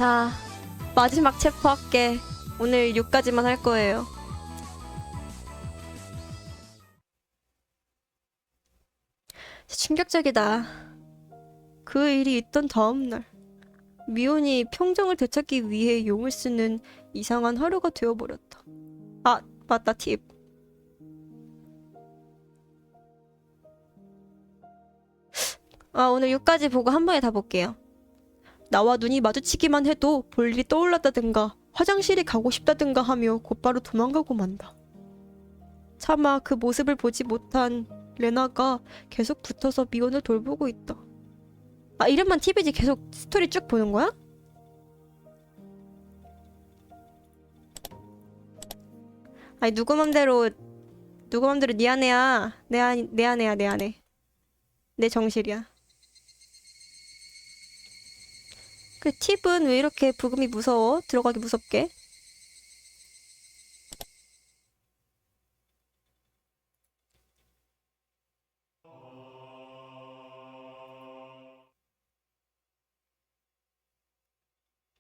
자, 마지막 챕터 할게. 오늘 6까지만 할 거예요. 충격적이다. 그 일이 있던 다음날, 미혼이 평정을 되찾기 위해 용을 쓰는 이상한 하루가 되어버렸다. 아, 맞다, 팁. 오늘 6까지 보고 한 번에 다 볼게요. 나와 눈이 마주치기만 해도 볼 일이 떠올랐다든가 화장실에 가고 싶다든가 하며 곧바로 도망가고 만다. 차마 그 모습을 보지 못한 레나가 계속 붙어서 미혼을 돌보고 있다. 아, 이름만 팁이지 계속 스토리 쭉 보는 거야? 아니 누구 맘대로 네 아내야. 내 아내야, 내 아내. 내 정실이야. 그 팁은 왜 이렇게 부금이 무서워? 들어가기 무섭게?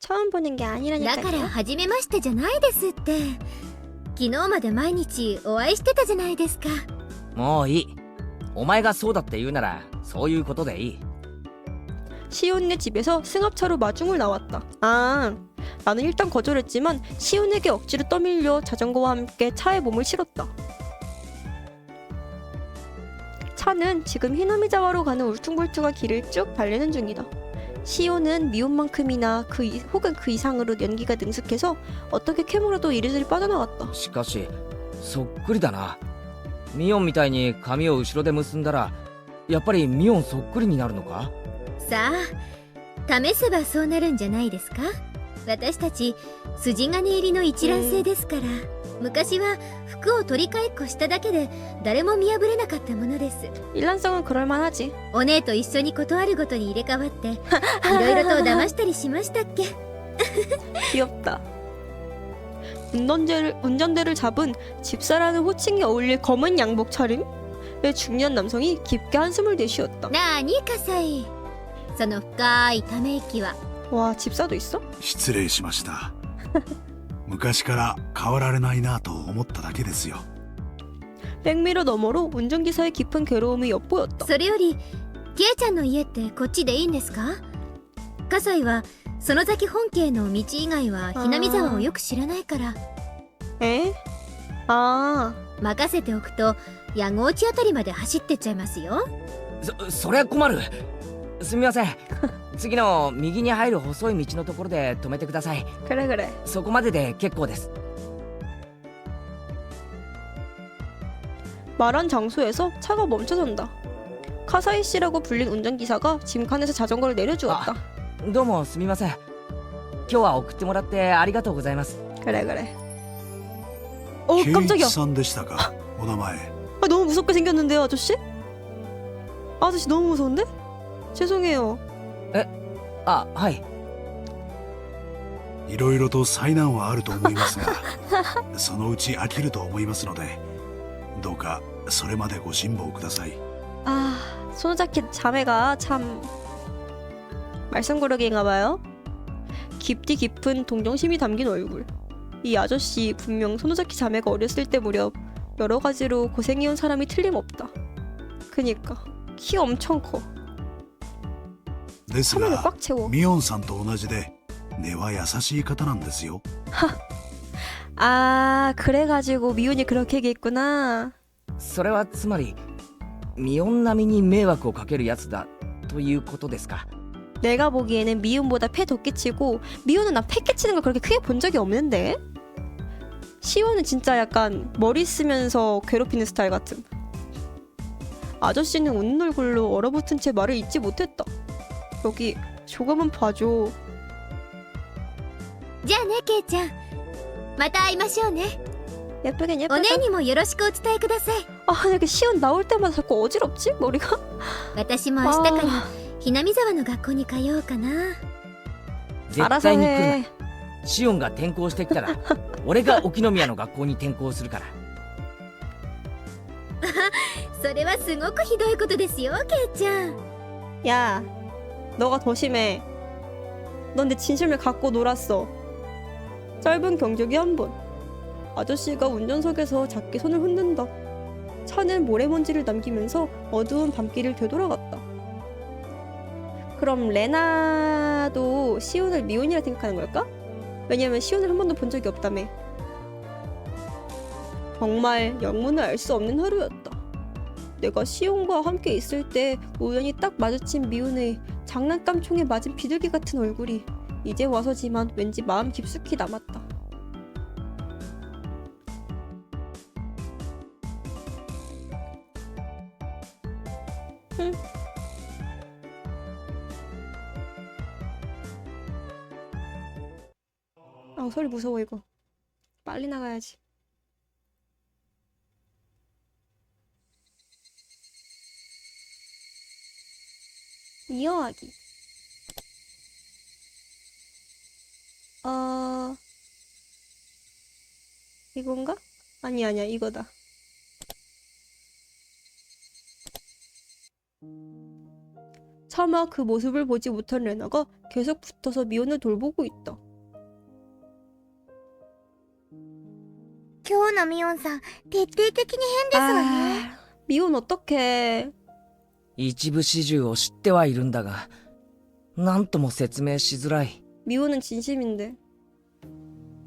처음 보는 게 だから 아니라니까요. 初めましてじゃないですって。昨日まで毎日お会いしてたじゃないですか。もういい。お前がそうだって言うならそういうことでいい。 시온네 집에서 승합차로 마중을 나왔다. 아, 나는 일단 거절했지만 시온에게 억지로 떠밀려 자전거와 함께 차에 몸을 실었다. 차는 지금 히나미자와로 가는 울퉁불퉁한 길을 쭉 달리는 중이다. 시온은 미혼만큼이나 혹은 그 이상으로 연기가 능숙해서 어떻게 캐물어도 이리저리 빠져나갔다. しかしそっくりだな。ミオンみたいに髪を後ろで結んだらやっぱりミオンそっくりになるのか。さあ、試せばそうなるんじゃないですか。私たち筋金入りの一卵性ですから。昔は服を取り替えっこしただけで誰も見破れなかったものです。 일란성은 그럴만하지. お姉と一緒に断るごとに入れ替わっていろいろと騙したりしましたっけ。 귀엽다. 운전대를 잡은 집사라는 호칭이 어울릴 검은 양복 차림의 중년 남성이 깊게 한숨을 내쉬었다. なあに葛西、その深いため息は。 와, 집사도 있어? 失礼しました昔から変わられないなと思っただけですよ 백미러 너머로 운전기사의 깊은 괴로움이 엿보였다. それよりケイちゃんの家ってこっちでいいんですか。葛西は園崎本家の道以外はひなみ沢をよく知らないから。 에? 아, 任せておくと矢後内あたりまで走ってっちゃいますよ。そりゃ困る。すみません。次の右に入る細い道のところで止めてください。 그래 그래. そこまでで結構です。 말한 장소에서 차가 멈춰선다. 카사이 씨라고 불린 운전기사가 짐칸에서 자전거를 내려주었다. どうもすみません。今日は送ってもらってありがとうございます。 그래 그래. 어, 圭一 깜짝이야. さんでしたかお名前 아, 너무 무섭게 생겼는데요, 아저씨? 아저씨 너무 무서운데? 죄송해요. あ、はい。いろいろと災難はあると思いますがそのうち飽きると思いますのでどうかそれまでご辛抱ください 아, 소노자키 자매가 참 말썽꾸러기인가봐요. 깊디 깊은 동정심이 담긴 얼굴. 이 아저씨 분명 소노자키 자매가 어렸을 때 무렵 여러 가지로 고생해온 사람이 틀림없다. 그니까 키 엄청 커. です 화면을 が 꽉 채워. ミオンさんと同じで根は優しい方なんですよ 아, 그래가지고 미운이 그렇게 얘기했구나. それはつまりミオン並みに迷惑をかけるやつだということですか。 내가 보기에는 미운보다 패 더 끼치고 미운은 나 패 끼치는 걸 그렇게 크게 본 적이 없는데? 시온은 진짜 약간 머리 쓰면서 괴롭히는 스타일 같음. 아저씨는 웃는 얼굴로 얼어붙은 채 말을 잇지 못했다. 여기 조금은 봐줘. じゃあねケイちゃん、また会いましょうね。 예쁘긴 お 예쁘다. 姉にもよろしくお伝えください。 아, 이렇게 시온 나올 때마다 자꾸 어지럽지? 머리가? 私も明日からひなみ沢の学校に通おうかな。絶 알아서 対に来る 해. な。シオンが転校してきたら俺が沖宮の学校に転校するから。それはすごくひどいことですよケイちゃん。 야, 너가 더 심해. 넌 내 진심을 갖고 놀았어. 짧은 경적이 한 번. 아저씨가 운전석에서 작게 손을 흔든다. 차는 모래먼지를 남기면서 어두운 밤길을 되돌아갔다. 그럼 레나도 시온을 미혼이라 생각하는 걸까? 왜냐면 시온을 한 번도 본 적이 없다며. 정말 영문을 알 수 없는 하루였다. 내가 시온과 함께 있을 때 우연히 딱 마주친 미운의 장난감 총에 맞은 비둘기 같은 얼굴이 이제 와서지만 왠지 마음 깊숙이 남았다. 흠. 아, 소리 무서워 이거. 빨리 나가야지. 이어하기. 이건가? 아니야, 이거다. 차마 그 모습을 보지 못한 레나가 계속 붙어서 미온을 돌보고 있다. 今日のミオンさん、徹底的に変ですわね。 미온 어떡해. 一部始終を知ってはいるんだが、なんとも説明しづらい。 미온은 진심인데.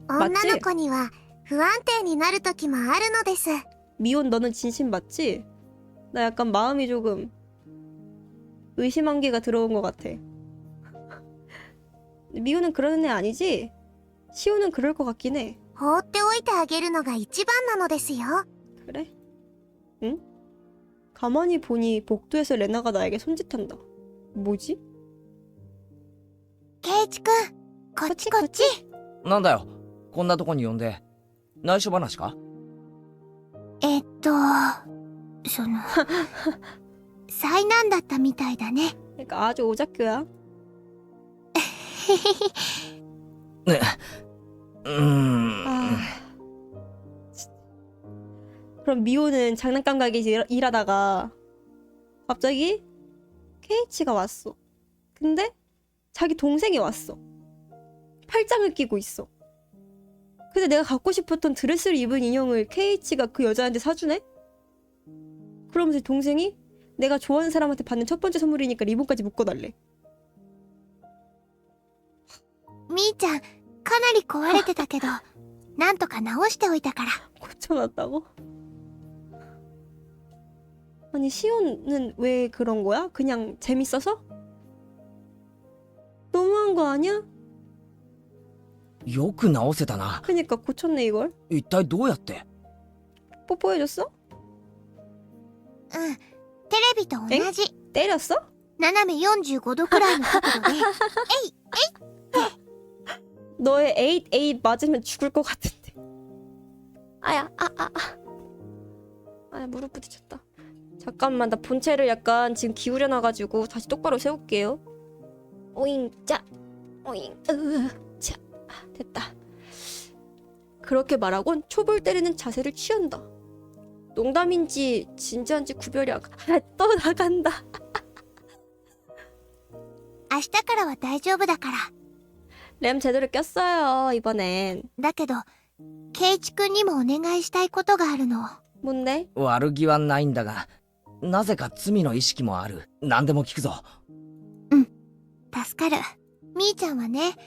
女の子には不安定になる時もあるのです。 미온 너는 진심 맞지? 나 약간 마음이 조금 의심한 개가 들어온 것 같아. 미온은 그러는 애 아니지? 시온은 그럴 것 같긴 해. 放っておいてあげるのが一番なのですよ。 그래? 응? 가만히 보니 복도에서 레나가 나에게 손짓한다. 뭐지? ケイチくん、こっちこっち。なんだよ、こんなとこに呼んで。内緒話か？その災難だったみたいだね。 그러니까 아주 오작교야. ね、아... 그럼 미호는 장난감 가게에서 일하다가 갑자기 케이치가 왔어. 근데 자기 동생이 왔어. 팔짱을 끼고 있어. 근데 내가 갖고 싶었던 드레스를 입은 인형을 케이치가 그 여자한테 사주네? 그러면서 동생이 내가 좋아하는 사람한테 받는 첫 번째 선물이니까 리본까지 묶어달래. みーちゃん、かなり壊れてたけど、なんとか直しておいたから。 고쳐놨다고? 아니 시온은 왜 그런 거야? 그냥 재밌어서? 너무한 거 아니야? よく直せたな。 그니까 고쳤네 이걸. 一体どうやって？ 뽀뽀해줬어? うん、テレビと同じ。 때렸어? 斜め45度くらいの角度で。 너의 8 맞으면 죽을 것 같은데. 아야, 아야, 무릎 부딪혔다. 잠깐만, 나 본체를 약간 지금 기울여놔가지고 다시 똑바로 세울게요. 오잉, 짜, 오잉, 자, 됐다. 그렇게 말하곤 촉을 때리는 자세를 취한다. 농담인지 진지한지 구별이 안 가. 또 나간다. 明日からは大丈夫だから。 램 제대로 꼈어요, 이번엔. だけど、ケイチくんにもお願いしたいことがあるの。 뭔데? 悪気はないんだが、なぜか罪の意識もある。何でも聞くぞ。助かる。みーちゃんはね、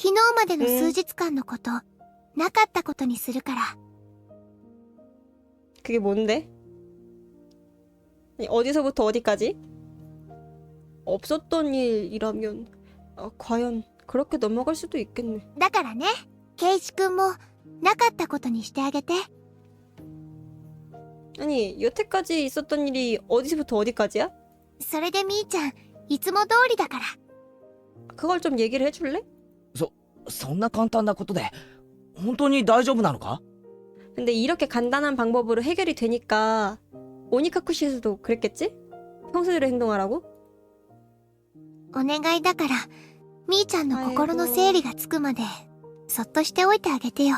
昨日までの数日間のこと、なかったことにするから。 그게 뭔데? 아니, 어디서부터 어디까지? 없었던 일이라면 과연 그렇게 넘어갈 수도 있겠네. だからね、ケイチくんも、なかったことにしてあげて。 아니 여태까지 있었던 일이 어디서부터 어디까지야? それでみーちゃん、いつも通りだから。 그걸 좀 얘기를 해줄래? そんな簡単なことで本当に大丈夫なのか？ 근데 이렇게 간단한 방법으로 해결이 되니까 오니카쿠시에서도 그랬겠지? 평소대로 행동하라고? お願いだから、みーちゃんの心の整理がつくまで、そっとしておいてあげてよ。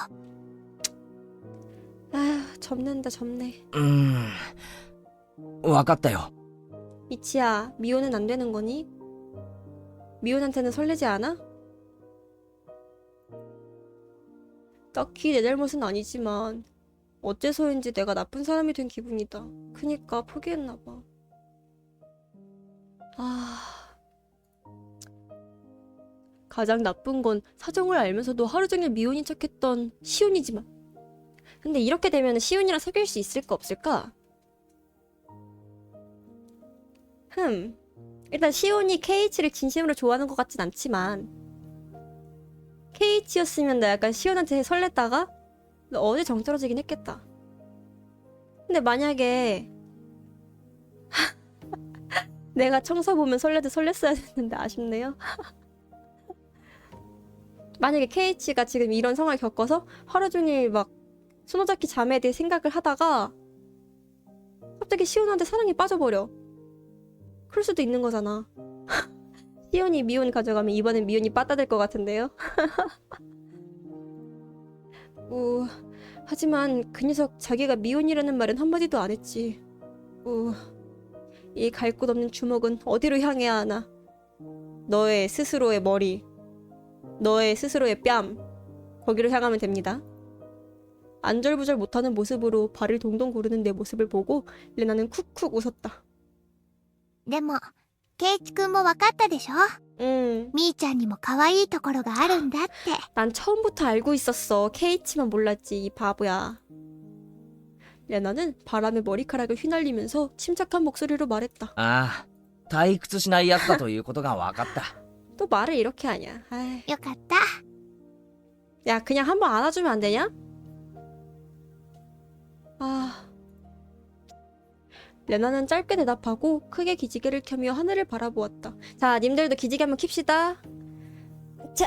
아휴 접는다 접네. わかったよ。 이치야 미호는 안 되는 거니? 미호한테는 설레지 않아? 딱히 내 잘못은 아니지만 어째서인지 내가 나쁜 사람이 된 기분이다. 그니까 포기했나 봐. 가장 나쁜 건 사정을 알면서도 하루 종일 미혼인 척했던 시온이지만, 근데 이렇게 되면 시온이랑 사귈 수 있을까 없을까? 일단 시온이 KH를 진심으로 좋아하는 것 같진 않지만, KH였으면 나 약간 시온한테 설렜다가 어제 정떨어지긴 했겠다. 근데 만약에 내가 청소 보면 설레도 설렜어야 했는데 아쉽네요. 만약에 KH가 지금 이런 상황을 겪어서 하루 종일 막 소노자키 자매에 대해 생각을 하다가 갑자기 시온한테 사랑에 빠져버려. 그럴 수도 있는 거잖아. 시온이 미혼 가져가면 이번엔 미혼이 빠따될 것 같은데요? 하지만 그 녀석 자기가 미혼이라는 말은 한마디도 안 했지. 이 갈 곳 없는 주먹은 어디로 향해야 하나? 너의 스스로의 머리, 너의 스스로의 뺨, 거기로 향하면 됩니다. 안절부절 못하는 모습으로 발을 동동 구르는 내 모습을 보고 레나는 쿡쿡 웃었다. でもケイチくんも分かったでしょ。みーちゃんにも可愛いところがあるんだって。 난 처음부터 알고 있었어. KH만 몰랐지, 이 바보야. 레나는 바람에 머리카락을 휘날리면서 침착한 목소리로 말했다. ああ、退屈しないやつだということが分かった。 또 말을 이렇게 하냐. 아이. よかった。 야, 그냥 한번 안아주면 안 되냐? 레나는 짧게 대답하고 크게 기지개를 켜며 하늘을 바라보았다. 자, 님들도 기지개 한번 킵시다. 자.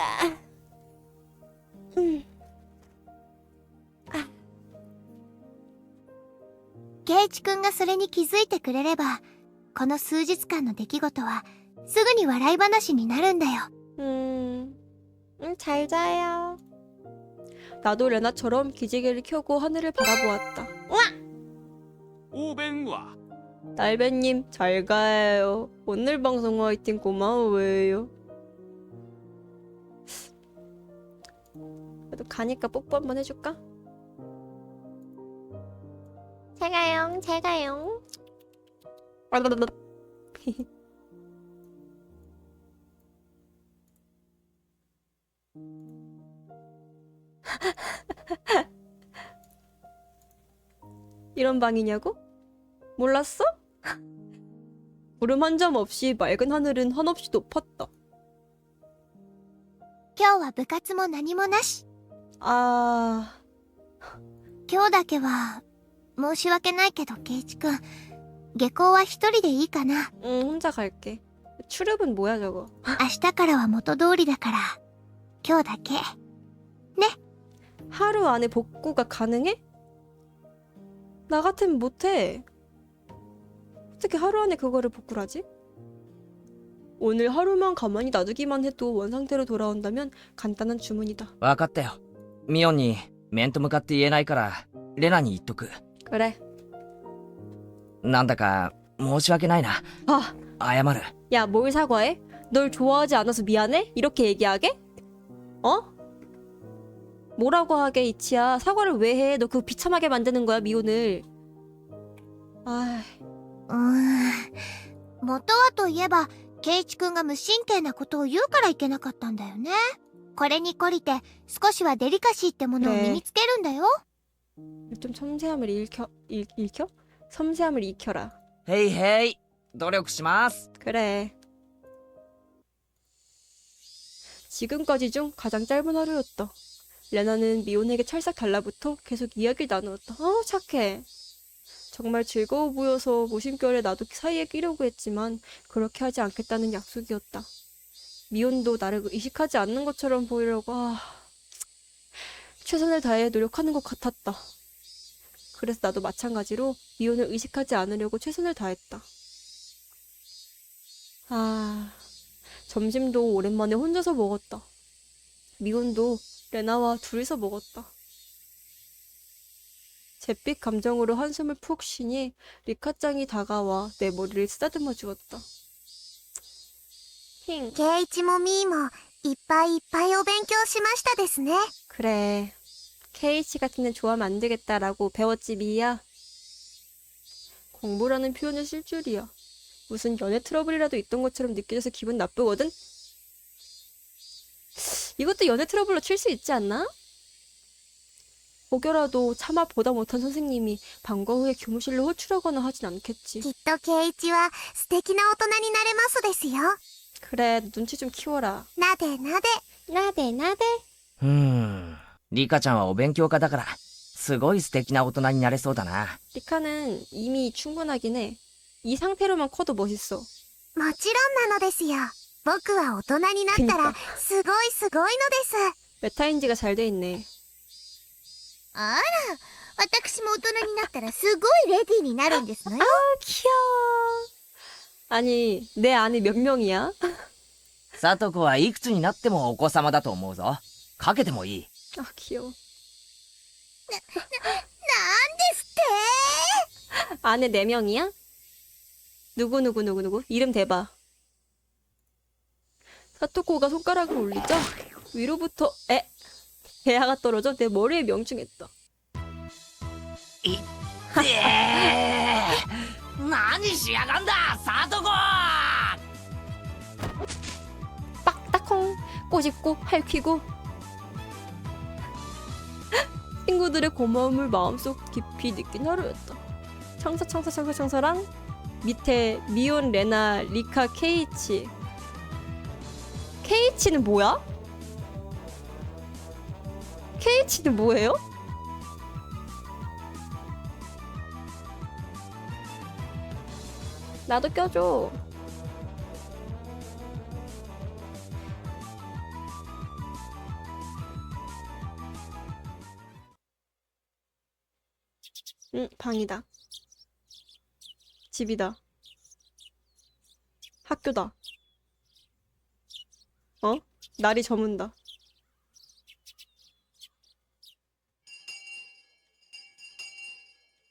ケイチくんがそれに気づいてくれれば、この数日間の出来事はすぐに笑い話になるんだよ。 잘 자요. 나도 레나처럼 기지개를 켜고 하늘을 바라보았다. 오뱅와 날배님 잘 가요. 오늘 방송 화이팅 고마워요. 그래도 가니까 뽀뽀 한번 해줄까? 잘 가요. 잘 가요. 이런 방이냐고? 몰랐어? 구름 한 점 없이 맑은 하늘은 한없이 높았다. 今日は部活も何もなし。 아... 今日だけは申し訳ないけどケイチくん、下校は一人でいいかな。 혼자 갈게. 출입은 뭐야 저거? 明日からは元通りだから今日だけ。 하루 안에 복구가 가능해? 나 같으면 못해. 어떻게 하루 안에 그거를 복구를 하지? 오늘 하루만 가만히 놔두기만 해도 원상태로 돌아온다면 간단한 주문이다. 分かったよ。ミオンに面と向かって言えないからレナに言っとく。 그래. なんだか申し訳ないな。 아, 謝る。 야, 뭘 사과해? 널 좋아하지 않아서 미안해? 이렇게 얘기하게? 어? 뭐라고 하게 이치야. 사과를 왜 해? 너 그거 비참하게 만드는 거야, 미혼을. 아, 元はといえばケイチくんが無神経なことを言うからいけなかったんだよね。これに懲りて少しはデリカシーってものを身につけるんだよ。 좀 섬세함을 읽혀? 섬세함을 익혀라. へいへい、努力します。 그래. 지금까지 중 가장 짧은 하루였다. 레나는 미혼에게 찰싹 달라붙어 계속 이야기를 나누었다. 착해. 정말 즐거워 보여서 무심결에 나도 사이에 끼려고 했지만 그렇게 하지 않겠다는 약속이었다. 미혼도 나를 의식하지 않는 것처럼 보이려고 최선을 다해 노력하는 것 같았다. 그래서 나도 마찬가지로 미혼을 의식하지 않으려고 최선을 다했다. 점심도 오랜만에 혼자서 먹었다. 미혼도 레나와 둘이서 먹었다. 잿빛 감정으로 한숨을 푹 쉬니 리카짱이 다가와 내 머리를 쓰다듬어 주었다. 힝. ケイチもミーもいっぱいいっぱいお勉強しましたですね。 그래. 케이치 같은 애 좋아하면 안 되겠다라고 배웠지, 미야. 공부라는 표현을 쓸 줄이야. 무슨 연애 트러블이라도 있던 것처럼 느껴져서 기분 나쁘거든? 이것도 연애 트러블로 칠 수 있지 않나? 혹여라도 차마 보다 못한 선생님이 방과 후에 교무실로 호출하거나 하진 않겠지. きっと圭一は素敵な大人になれますですよ。 그래, 눈치 좀 키워라. なでなで。 나대 나대. リカちゃんはお勉強家だからすごい素敵な大人になれそうだな。 리카는 이미 충분하긴 해. 이 상태로만 커도 멋있어. もちろんなのですよ。僕は大人になったらすごいすごいのです。 메타인지가 잘 돼 있네. あら、私も大人になったらすごいレディーになるんですのよ。 귀여워. 아니, 내 안에 몇 명이야? さとこはいくつになってもお子様だと思うぞ。かけてもいい。 아, 귀여워. なんですって 안에 4명이야? 누구? 이름 대봐. 사토코가 손가락을 올리자 위로부터 대야가 떨어져 내 머리에 명중했다. 何しやがんださとこ。 빡딱콩 꼬집고 핥히고 친구들의 고마움을 마음속 깊이 느낀 하루였다. 청사랑 밑에 미온, 레나, 리카, 케이치. 케이치는 뭐야? 케이치는 뭐예요? 나도 껴줘. 방이다. 집이다. 학교다. 어? 날이 저문다.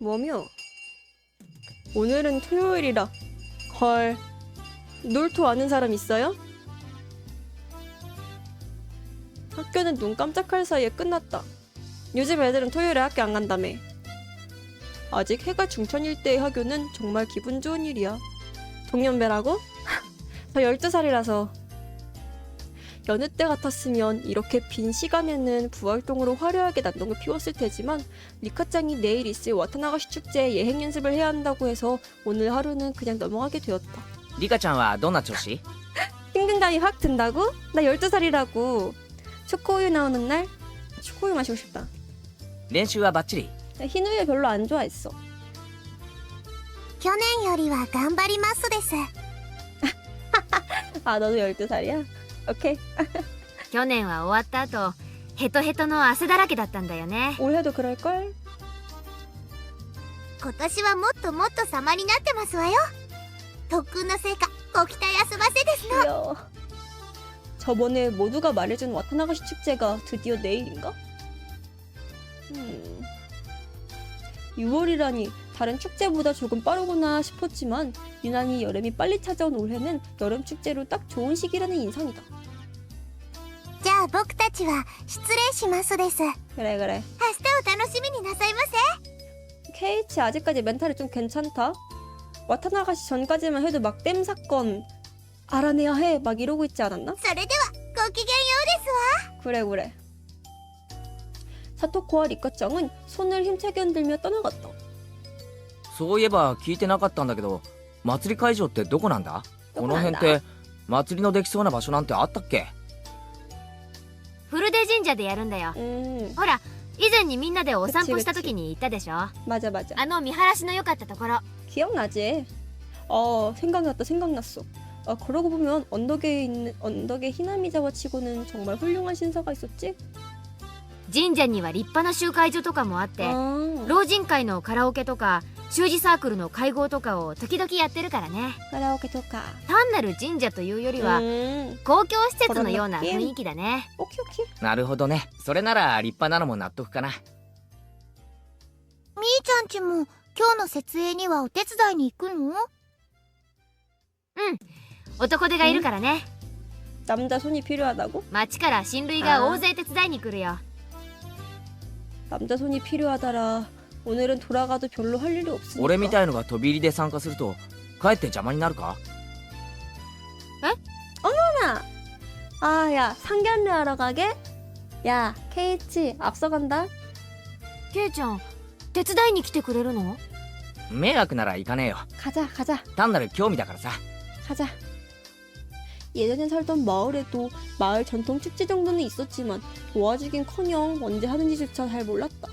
뭐며? 오늘은 토요일이라. 헐. 놀토 아는 사람 있어요? 학교는 눈 깜짝할 사이에 끝났다. 요즘 애들은 토요일에 학교 안 간다며. 아직 해가 중천일 때의 학교는 정말 기분 좋은 일이야. 동년배라고? 저 12살이라서. 여느 때 같았으면 이렇게 빈 시간에는 부활동으로 화려하게 난동을 피웠을 테지만 리카짱이 내일 있을 와타나가시 축제에 예행 연습을 해야 한다고 해서 오늘 하루는 그냥 넘어가게 되었다. リカちゃんはどんな調子？ 친근감이 확 든다고? 나 12살이라고. 초코우유 나오는 날 초코우유 마시고 싶다. 練習はバッチリ？ 흰우유 별로 안 좋아했어. 去年よりは頑張りますです。 아, 너도 12살이야? 오케이. 去年は終わった後、ヘトヘトの汗だらけだったんだよね。 올해도 그럴걸? 今年はもっともっと様になってますわよ。特訓の成果、ご期待あそばせですの。 귀여워. 저번에 모두가 말해준 와타나가시 축제가 드디어 내일인가? 6월이라니 다른 축제보다 조금 빠르구나 싶었지만 유난히 여름이 빨리 찾아온 올해는 여름 축제로 딱 좋은 시기라는 인상이다. じゃあ僕たちは失礼しますです。 그래. 明日を楽しみになさいませ。 케이치 아직까지 멘탈이 좀 괜찮다. 와타나가시 전까지만 해도 막 땜 사건 알아내야 해 막 이러고 있지 않았나? それではごきげんようですわ。 그래. 사토코와 리카짱은 손을 힘차게 흔들며 떠나갔다. そういえば聞いてなかったんだけど、祭り会場ってどこなんだ？この辺って祭りのできそうな場所なんてあったっけ？フルデ神社でやるんだよ。 ほら、以前にみんなでお散歩した時に行ったでしょ。 맞아. あの見晴らしの良かったところ。 기억나지? 생각났어. 아, 그러고 보면 언덕에 히나미자와 치고는 정말 훌륭한 신사가 있었지? 神社には立派な集会所とかもあって、 아, 老人会のカラオケとか習字サークルの会合とかを時々やってるからね。 카라오케 토카. 単なる神社というよりは、公共施設のような雰囲気だね。 오케이. なるほどね。それなら立派なのも納得かな。みーちゃんちも今日の設営にはお手伝いに行くの？うん、男手がいるからね。 남자 손이 필요하다고? 町から親類が大勢手伝いに来るよ。 남자 손이 필요하더라. 오늘은 돌아가도 별로 할 일이 없으니까. 俺みたいのが飛び入りで参加するとかえって邪魔になるか？ 아, 야, 상견례 하러 가게? 야, 케이치 앞서간다. ケイちゃん手伝いに来てくれるの？迷惑なら行かねえよ。 가자. 単なる興味だからさ。 가자. 예전에 살던 마을에도 마을 전통 축제 정도는 있었지만 도와주긴커녕 언제 하는지조차 잘 몰랐다.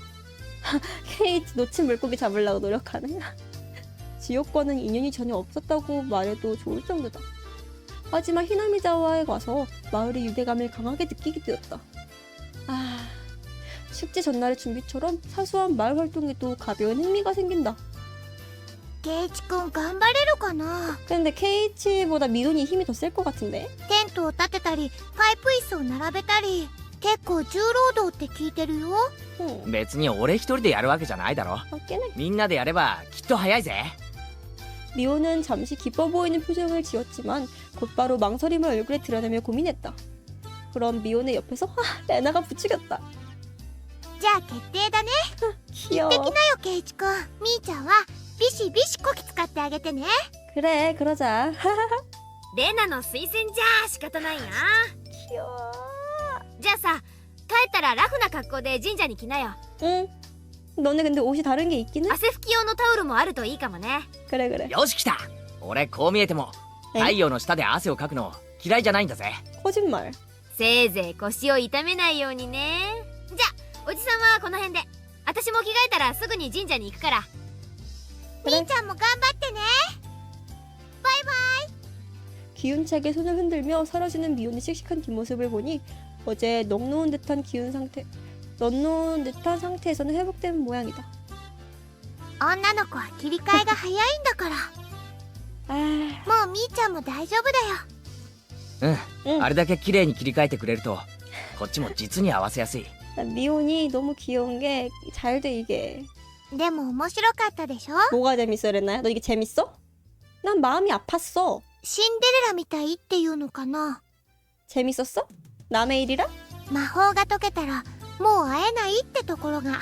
케이치 놓친 물고기 잡으려고 노력하네. 지옥과는 인연이 전혀 없었다고 말해도 좋을 정도다. 하지만 히나미자와에 가서 마을의 유대감을 강하게 느끼게 되었다. 아, 축제 전날의 준비처럼 사소한 마을 활동에도 가벼운 흥미가 생긴다. ケイチくん頑張れるかな？ 근데 케이치보다 미돈이 힘이 더 셀 것 같은데? テントを立てたりパイプ椅子を並べたり結構重労働って聞いてるよ。 別に俺一人でやるわけじゃないだろ。 맞겠네. みんなでやればきっと早いぜ。 미호는 잠시 기뻐 보이는 표정을 지었지만 곧바로 망설임을 얼굴에 드러내며 고민했다. 그럼 미호의 옆에서 레나가 부추겼다. じゃあ決定だね。 귀여워. 行ってきなよケイチくん。みーちゃんはビシビシこき使ってあげてね。 그래, 그러자. レナの推薦じゃ仕方ないや。 귀여워. じゃあさ帰ったらラフな格好で神社に来なよ。 응. 너네 근데 옷이 다른 게 있긴 해? 汗拭き用のタオルもあるといいかもね。 그래. よし来た。俺こう見えてもえ太陽の下で汗をかくの嫌いじゃないんだぜ。 거짓말. せいぜい腰を痛めないようにね。じゃあおじさんはこの辺で。私も着替えたらすぐに神社に行くから。 그래. みーちゃんも頑張ってね。 기운차게 손을 흔들며 사라지는 미호의 씩씩한 뒷모습을 보니 어제 넉놓은 듯한 상태에서는 회복된 모양이다. 女の子は切り替えが早いんだから。 아, もうみーちゃんも大丈夫だよ。あれだけ綺麗に切り替えてくれるとこっちも実に合わせやすい。 난 미혼이 너무 귀여운 게 잘 돼 이게. でも面白かったでしょ？ 뭐가 재밌어 레나야? 너 이게 재밌어? 난 마음이 아팠어. シンデレラみたいっていうのかな。 재밌었어? 남의 일이라? 魔法が解けたらもう会えないってところが。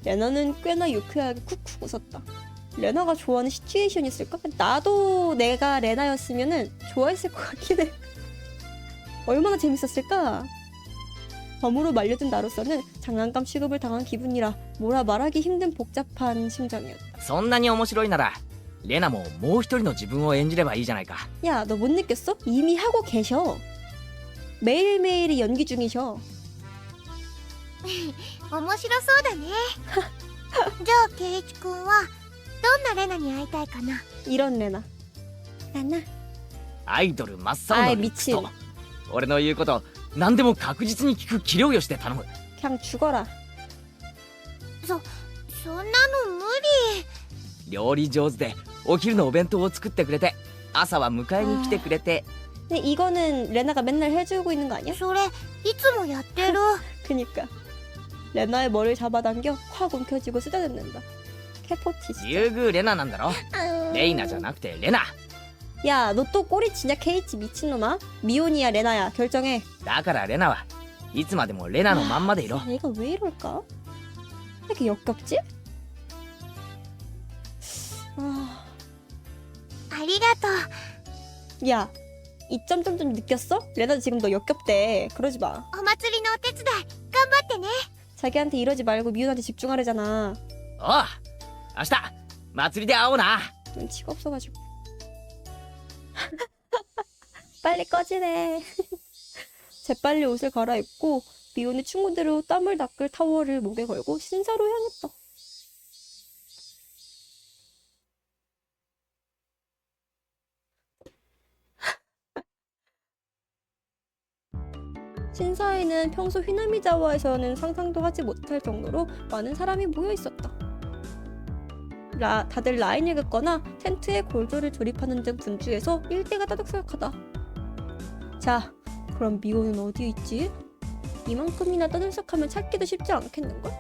레나는 꽤나 유쾌하게 쿡쿡 웃었다. 레나가 좋아하는 시츄에이션이었을까? 나도 내가 레나였으면은 좋아했을 것 같긴 해. 얼마나 재밌었을까? 덤으로 말려든 나로서는 장난감 취급을 당한 기분이라 뭐라 말하기 힘든 복잡한 심정이었다. そんなに面白いならレナももう一人の自分を演じればいいじゃないか。 야, 너 못 느꼈어? 이미 하고 계셔. 매일매일이 연기 중이셔. 面白そうだね。じゃあケイチくんはどんなレナに会いたいかな。 이런 레나. 레나. アイドル真っ青あいのリックスとみち俺の言うこと何でも確実に聞く器量よして頼む。 그냥 죽어라. そんなの無理。料理上手でお昼のお弁当を作ってくれて朝は迎えに来てくれて。 근데 이거는 레나가 맨날 해주고 있는 거 아니야? それいつもやってる。 그니까. 레나의 머리를 잡아당겨 확 움켜쥐고 쓰다듬는다. 캐포티 진짜. 優遇レナなんだろ。レイナじゃなくてレナ 야, 너 또 꼬리 지냐 케이치 미친놈아? 미혼이야 레나야 결정해. だからレナはいつまでもレナのまんまでいろ。 얘가 왜 이럴까? 왜 이렇게 역겹지? あありがとう。 야, 이 점점점 느꼈어? 레나 지금 너 역겹대. 그러지 마. お祭りのお手伝い頑張ってね。 자기한테 이러지 말고 미혼한테 집중하래잖아. おう明日祭りで会おうな。 눈치가 없어가지고. 빨리 꺼지래. 재빨리 옷을 갈아입고 미혼의 친구대로 땀을 닦을 타월을 목에 걸고 신사로 향했다. 신사에는 평소 휘나미자와에서는 상상도 하지 못할 정도로 많은 사람이 모여 있었다. 다들 라인을 긋거나 텐트에 골조를 조립하는 등 분주해서 일대가 따득사득하다. 자, 그럼 미호는 어디에 있지? 이만큼이나 떠들썩하면 찾기도 쉽지 않겠는걸?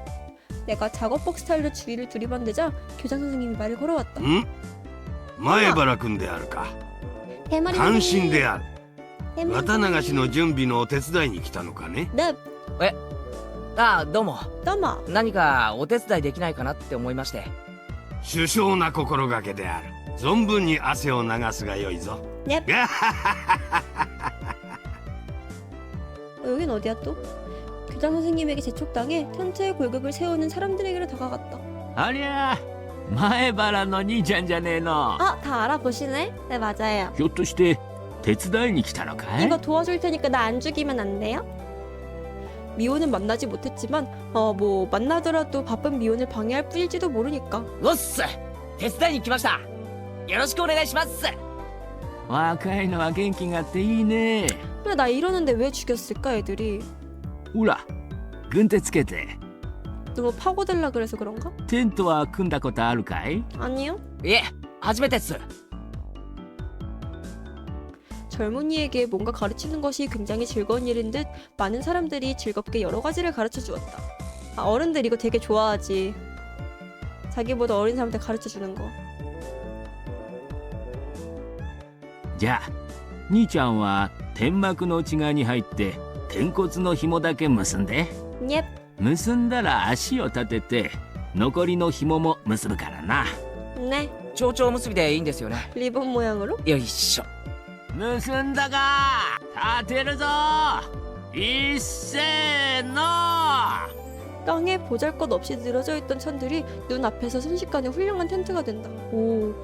내가 작업복 스타일로 주위를 두리번대자 교장 선생님이 말을 걸어왔다. 前原君であるか。 대머리 関心である。 대머리 綿流しの準備のお手伝いに来たのかね。 네, あ、どうも。 떠마. 何かお手伝いできないかなって思いまして。首相な心がけである。存分に汗を流すがよいぞ。 넵. 여긴 어디야 또? 교장 선생님에게 재촉당해 텐트에 골격을 세우는 사람들에게로 다가갔다. ありゃ前原の兄ちゃんじゃねえの。 아, 다 알아보시네? 네, 맞아요. ひょっとして手伝いに来たのかい？ 이거 도와줄 테니까 나 안 죽이면 안 돼요? 미호는 만나지 못했지만 뭐 만나더라도 바쁜 미호를 방해할 뿐일지도 모르니까. おっす、手伝いに来ました。よろしくお願いします。若いのは元気があっていいね。 근데 나 이러는데 왜 죽였을까 애들이? ほら軍手つけて。 너무 파고들라 그래서 그런가? テントは組んだことあるかい？ 아니요. いえ、初めてっす。 젊은이에게 뭔가 가르치는 것이 굉장히 즐거운 일인 듯 많은 사람들이 즐겁게 여러 가지를 가르쳐 주었다. 아, 어른들 이거 되게 좋아하지. 자기보다 어린 사람한테 가르쳐 주는 거. じゃあ兄ちゃんは天幕の内側に入って天骨の紐だけ結んで。 똙. 結んだら足を立てて残りの紐も結ぶからな。 네. 蝶々結びでいいんですよね。 리본 모양으로? よいしょ。結んだか。立てるぞ。いっせーの。 땅에 보잘것없이 늘어져 있던 천들이 눈 앞에서 순식간에 훌륭한 텐트가 된다. 오,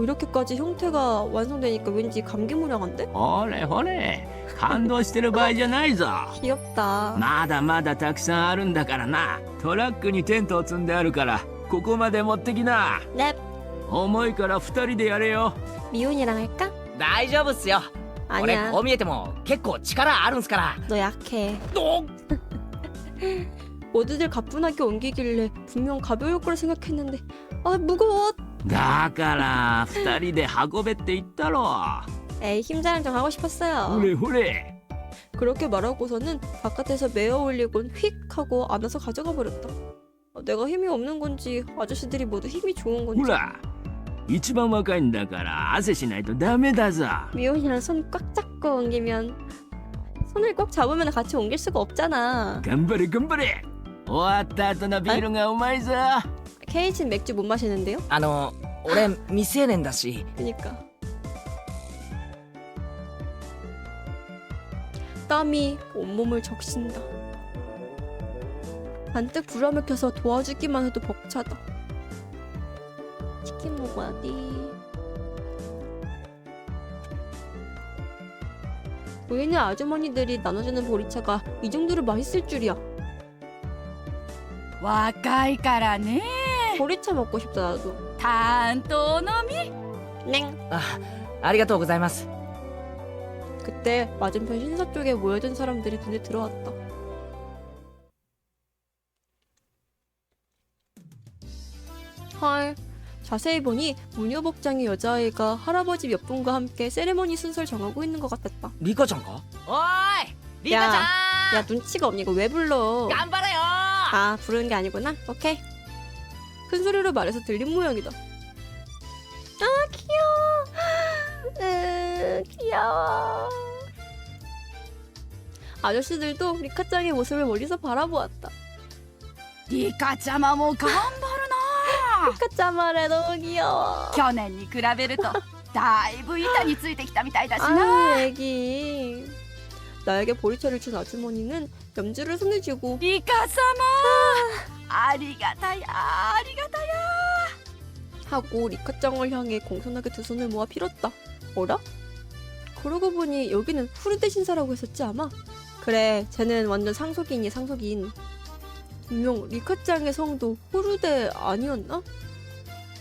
이렇게까지 형태가 완성되니까 왠지 감기무량한데? ほれほれ感動してる場合じゃないぞ。 귀엽다. まだまだたくさんあるんだからな。トラックにテントを積んであるからここまで持ってきな。 넵. 重いから2人でやれよ。 미훈이랑 할까? 大丈夫っすよ。俺 아니야. こう見えても結構力あるんすから。 너 약해. どっ 모두들 가뿐하게 옮기길래 분명 가벼울 거라 생각했는데 아 무거워. だから2人で運べって言ったろ。 에이 힘자랑 좀 하고 싶었어요. ほれほれ。 그렇게 말하고서는 바깥에서 메어 올리곤 휙 하고 안아서 가져가 버렸다. 내가 힘이 없는 건지 아저씨들이 모두 힘이 좋은 ほ 건지. ら一番若いんだから汗しないとダメだぞ。 미혼이랑 손 꽉 잡고 옮기면 손을 꽉 잡으면 같이 옮길 수가 없잖아. 頑張れ頑張れ。終わった後のビールがうまいぞ。 케이치는 맥주 못 마시는데요? 俺未成年だし。 그니까. 땀이 온몸을 적신다. 잔뜩 불암을 켜서 도와주기만 해도 벅차다. 치킨 먹어야지. 보이는 아주머니들이 나눠주는 보리차가 이 정도로 맛있을 줄이야. 若いからね。 보리차 먹고 싶다 나도. 担当のみ。 냉. ありがとうございます。 그때 맞은편 신사 쪽에 모여든 사람들이 눈에 들어왔다. 헐. 자세히 보니 무녀복장의 여자아이가 할아버지 몇 분과 함께 세레머니 순서를 정하고 있는 것 같았다. リカちゃんか？おーい、リカちゃん。 야 눈치가 없니? 이거 왜 불러? 頑張れよ。 아 부르는 게 아니구나? 오케이. 큰 소리로 말해서 들린 모양이다. 아 귀여워. 귀여워. 아저씨들도 리카짱의 모습을 멀리서 바라보았다. リカちゃまも頑張るな。 리카짱 말해 너무 귀여워. 去年に比べるとだいぶ板についてきたみたいだしな。 아 애기. 나에게 보리차를 준 아주머니는 염주를 손에 쥐고 リカ様、ありがたやありがたや。 하고 리카짱을 향해 공손하게 두 손을 모아 빌었다. 어라? 그러고 보니 여기는 후르대 신사라고 했었지 아마? 그래 쟤는 완전 상속인이야 상속인. 분명 리카짱의 성도 후르대 아니었나?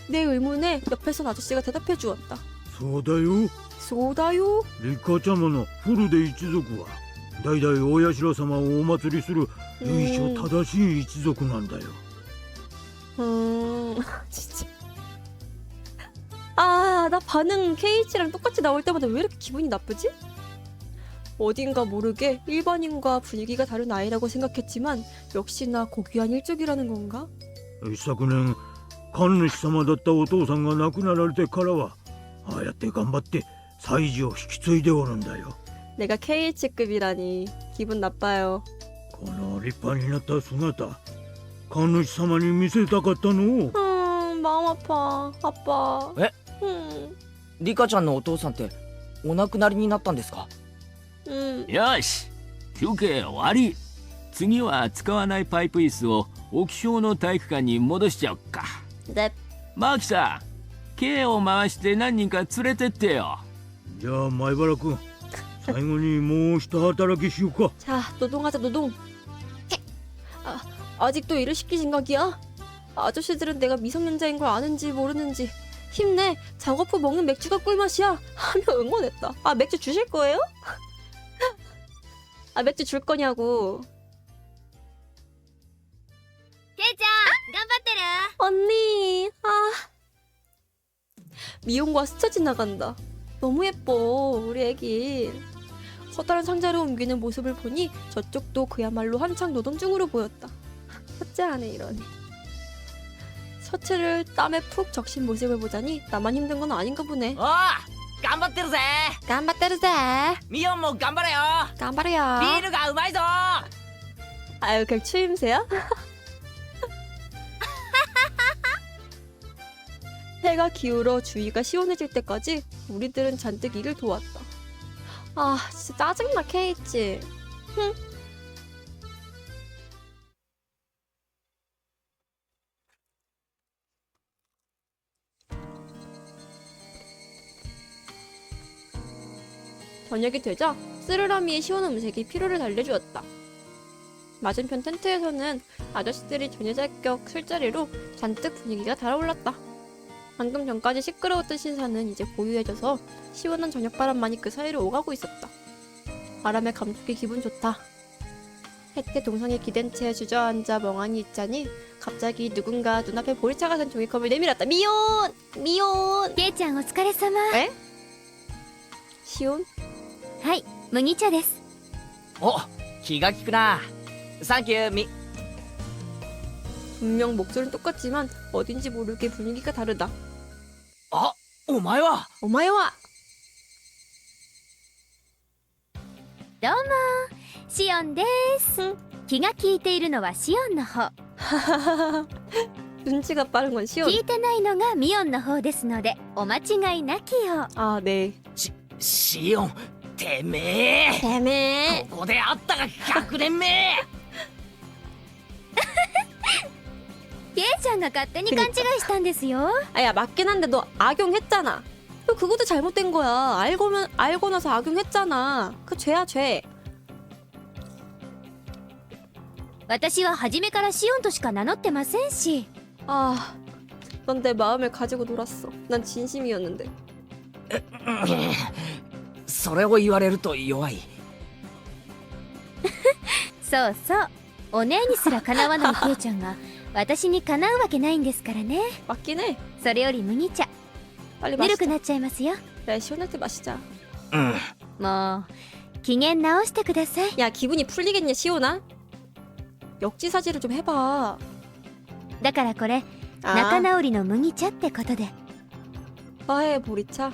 내 의문에 옆에 선 아저씨가 대답해 주었다. そうだよ。 소다요? リカちゃまのフルデ一族は代々大社様をお祭りする由緒正しい一族なんだよ。 진짜. 아, 나 반응 KH랑 똑같이 나올 때마다 왜 이렇게 기분이 나쁘지? 어딘가 모르게 일반인과 분위기가 다른 아이라고 생각했지만 역시나 고귀한 일족이라는 건가? 昨年神主様だったお父さんが亡くなられてからはああやって頑張って祭事を引き継いでおるんだよ。 내가 KH급이라니 기분 나빠요. この立派になった姿神主様に見せたかったの。 마음 아파. 아빠. 에? うん。リカちゃんのお父さんってお亡くなりになったんですか？うん。よし休憩終わり。次は使わないパイプ椅子を沖小の体育館に戻しちゃおっか。넵. マキさんKを回して何人か連れてってよ。じゃあ前原君最後にもう一働きしようか。 자, 노동하자, 노동. 아직도 일을 시킬 생각이야? 아저씨들은 내가 미성년자인 걸 아는지 모르는지. 힘내. 작업 후 먹는 맥주가 꿀맛이야. 하며 응원했다. 아, 맥주 주실 거예요? 아, 맥주 줄 거냐고. ケイちゃん頑張ってる 언니. 아. 미용과 스쳐 지나간다. 너무 예뻐, 우리 애기. 커다란 상자를 옮기는 모습을 보니 저쪽도 그야말로 한창 노동 중으로 보였다. 헛째하네 이러니. 셔츠를 땀에 푹 적신 모습을 보자니 나만 힘든 건 아닌가 보네. おー頑張ってるぜ 깜빡때르세. ミオンも頑張れよ 깜빡이야. ビールがうまいぞ 아유, 그냥 추임새야? 해가 기울어 주위가 시원해질 때까지 우리들은 잔뜩 일을 도왔다. 아, 진짜 짜증나, 케이치. 흥. 저녁이 되자 쓰르라미의 시원한 음색이 피로를 달래주었다. 맞은편 텐트에서는 아저씨들이 저녁자격 술자리로 잔뜩 분위기가 달아올랐다. 방금 전까지 시끄러웠던 신사는 이제 고요해져서 시원한 저녁바람만이 그 사이를 오가고 있었다. 바람에 감촉이 기분 좋다. 혜태 동상에 기댄 채 주저앉아 멍하니 있자니 갑자기 누군가 눈앞에 보리차가 된 종이컵을 내밀었다. 미온! 미온! ケイちゃんお疲れ様 에? 시온? はい麦茶です お気が利くなサンキューミ 분명 목소리는 똑같지만 어딘지 모르게 분위기가 다르다. あお前は 오마이와! どうもシオンです気が利いているのはシオンの方 눈치가 빠른 건 시온. 聞いてないのがミオンの方ですのでお間違いなきよ 아, 네. シオンてめえ 대매! ここで会ったが100年目ケイちゃんが勝手に勘違いしたんですよ 아야, 맞긴 한데 너 악용했잖아. 그것도 잘못된 거야. 알고 나서 악용했잖아. 그 죄야, 죄. 私は初めからシオンとしか名乗ってませんし 아, 넌 내 마음을 가지고 놀았어. 난 진심이었는데. それを言われると弱いそうそうお姉にすらかなわないケイちゃんが私にかなうわけないんですからね 맞긴 해. それより麦茶 빨리 ぬる 마시자. くなっちゃいますよ 그래, 시원할 때 마시자. うん もう機嫌直してください 야, 기분이 풀리겠냐, 시온아? 역지사지를 좀 해봐. だからこれ 아, 仲直りの麦茶ってことで 화해 보리차.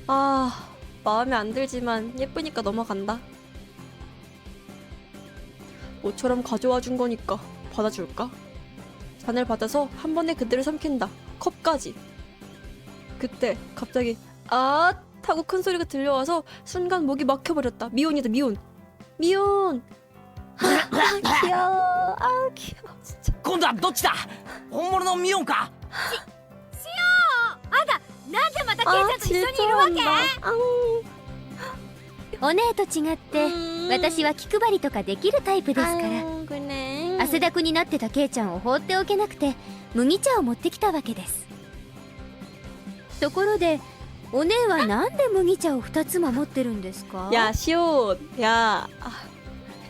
아, 마음에 안 들지만 예쁘니까 넘어간다. 모처럼 가져와 준 거니까 받아줄까? 잔을 받아서 한 번에 그대로 삼킨다. 컵까지. 그때 갑자기 아 하고 큰 소리가 들려와서 순간 목이 막혀버렸다. 미온이다, 미온. 미온. 아, 귀여워. 아, 귀여워. 진짜. 今度はどっちだ本物のミオンかなんでまた 아, 질투한다. 아, お姉と違って私は気配りとかできるタイプですから 그래. 汗だくになってたケイちゃんを放っておけなくて麦茶を持ってきたわけですところでお姉はなんで麦茶を2つも持ってるんですか 야, 시온. 야. 아,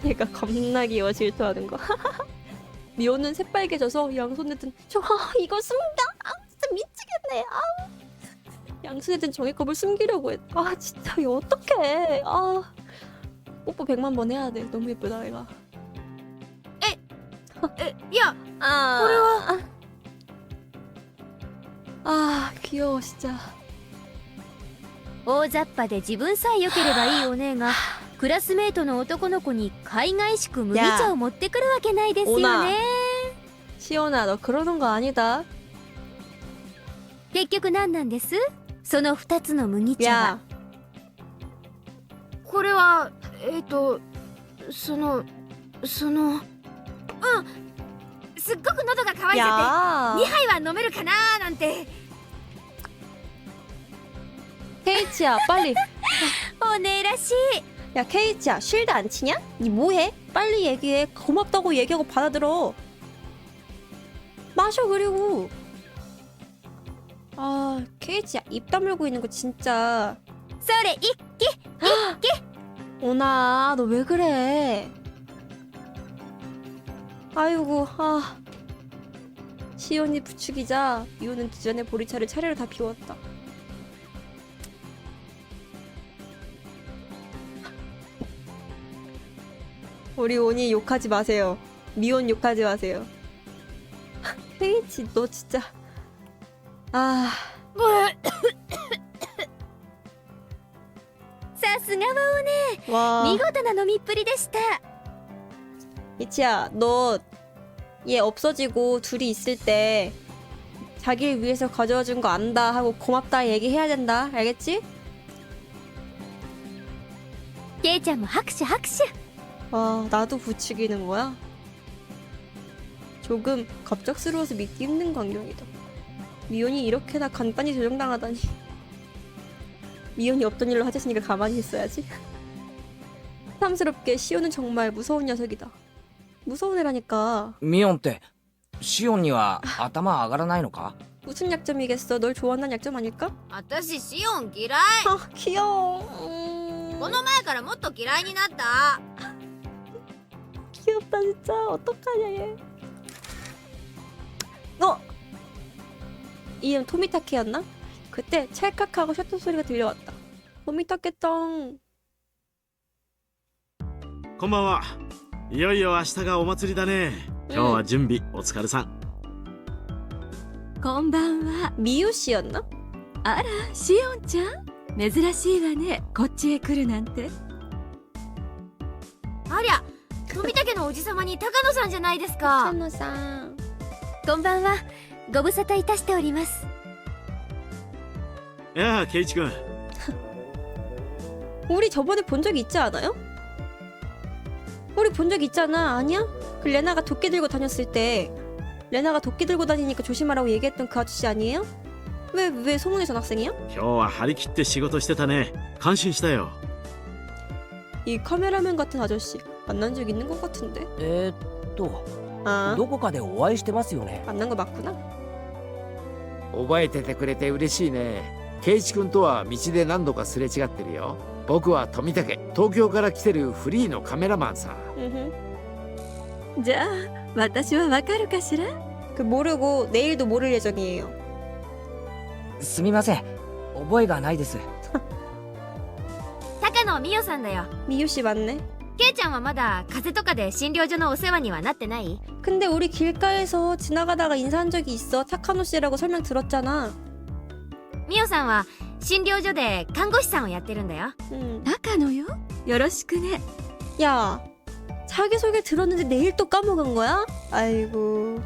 얘가 겁나 귀여워, 질투하는 거. 미호는 새빨개져서 양손에 든 이거 숨겨. 아, 진짜 미치겠네. 아. 양손에 든 종이컵을 숨기려고 했. 아, 진짜 이거 어떡해. 아. 뽀뽀 100만 번 해야 돼. 너무 예쁘다, 얘가. いや 아. 아, 귀여워, 진짜. 大雑把で自分さえ良ければいいお姉がクラスメートの男の子に海外しく麦茶を持ってくるわけないですよね。 시온아, 너 그러는 거 아니다. 結局何なんです？その2つの麦茶は。 야, これはそのすっごく喉が渇いてて 야. 2杯は飲めるかなーなんて。 케이치야, 빨리. おねえらしい。 야, 케이치야, 쉴드 안 치냐? 니 뭐해? 빨리 얘기해. 고맙다고 얘기하고 받아들어. 마셔, 그리고. 아, 케이치야, 입 다물고 있는 거 진짜. それ一気。 오나, 너 왜 그래? 아이고, 아. 시온이 부추기자 미호는 뒤전에 보리차를 차례로 다 비웠다. 우리 온이 욕하지 마세요. 미혼 욕하지 마세요. 케이치, 너 진짜. 아, さすがはおねえ。 와. 見事な飲みっぷりでした。 이치야, 너 얘 없어지고 둘이 있을 때 자기를 위해서 가져와 준 거 안다 하고 고맙다 얘기해야 된다. 알겠지? ケイちゃんも拍手拍手。 와, 나도 부추기는 거야? 조금 갑작스러워서 믿기 힘든 광경이다. 미연이 이렇게나 간단히 조정당하다니. 미연이 없던 일로 하셨으니까 가만히 있어야지. 새삼스럽게 시온은 정말 무서운 녀석이다. 무서운 애라니까. ミオンってシオンには頭上がらないのか？ 무슨 약점이겠어? 널 좋아한다는 약점 아닐까? 私シオン嫌い。 아, 귀여워. この前からもっと嫌いになった。 귀엽다 진짜. 어떡하냐 얘. 이름 토미타케였나? 그때 찰칵하고 셔터 소리가 들려왔다. 토미타케짱. こんばんは。いよいよ明日がお祭りだね。今日は準備お疲れさん。こんばんは。 미유씨였나? あら、シオンちゃん、珍しいわね。こっちへ来るなんて。ありゃ、富武のおじさまに高野さんじゃないですか。 찬호상. こんばんは。ご無沙汰いたしております。いやあ、ケイチ君。 우리 저번에 본 적 있지 않아요? 우리 본 적 있잖아. 아니야? 그 레나가 도끼 들고 다녔을 때 레나가 도끼 들고 다니니까 조심하라고 얘기했던 그 아저씨 아니에요? 왜 소문의 전학생이야? 今日は張り切って仕事してたね。感心したよ。 이 카메라맨 같은 아저씨 만난 적 있는 것 같은데? あどこかでお会いしてますよね。 만난 거 맞구나. 覚えててくれて嬉しいね。圭一君とは道で何度かすれ違ってるよ。僕は富武、東京から来てるフリーのカメラマンさ。 じゃあ、私はわかるかしら？ 그 모르고 내일도 모를 예정이에요. すみません。覚えがないです。高野美代さんだよ。 미유씨 맞네. ケイちゃんはまだ風邪とかで診療所のお世話にはなってない？ 근데 우리 길가에서 지나가다가 인사한 적이 있어. 타카노 씨라고 설명 들었잖아. 美代さんは診療所で看護師さんをやってるんだよ。 高野よ。よろしくね。 야, 자기소개 들었는데 내일 또 까먹은 거야? 아이고,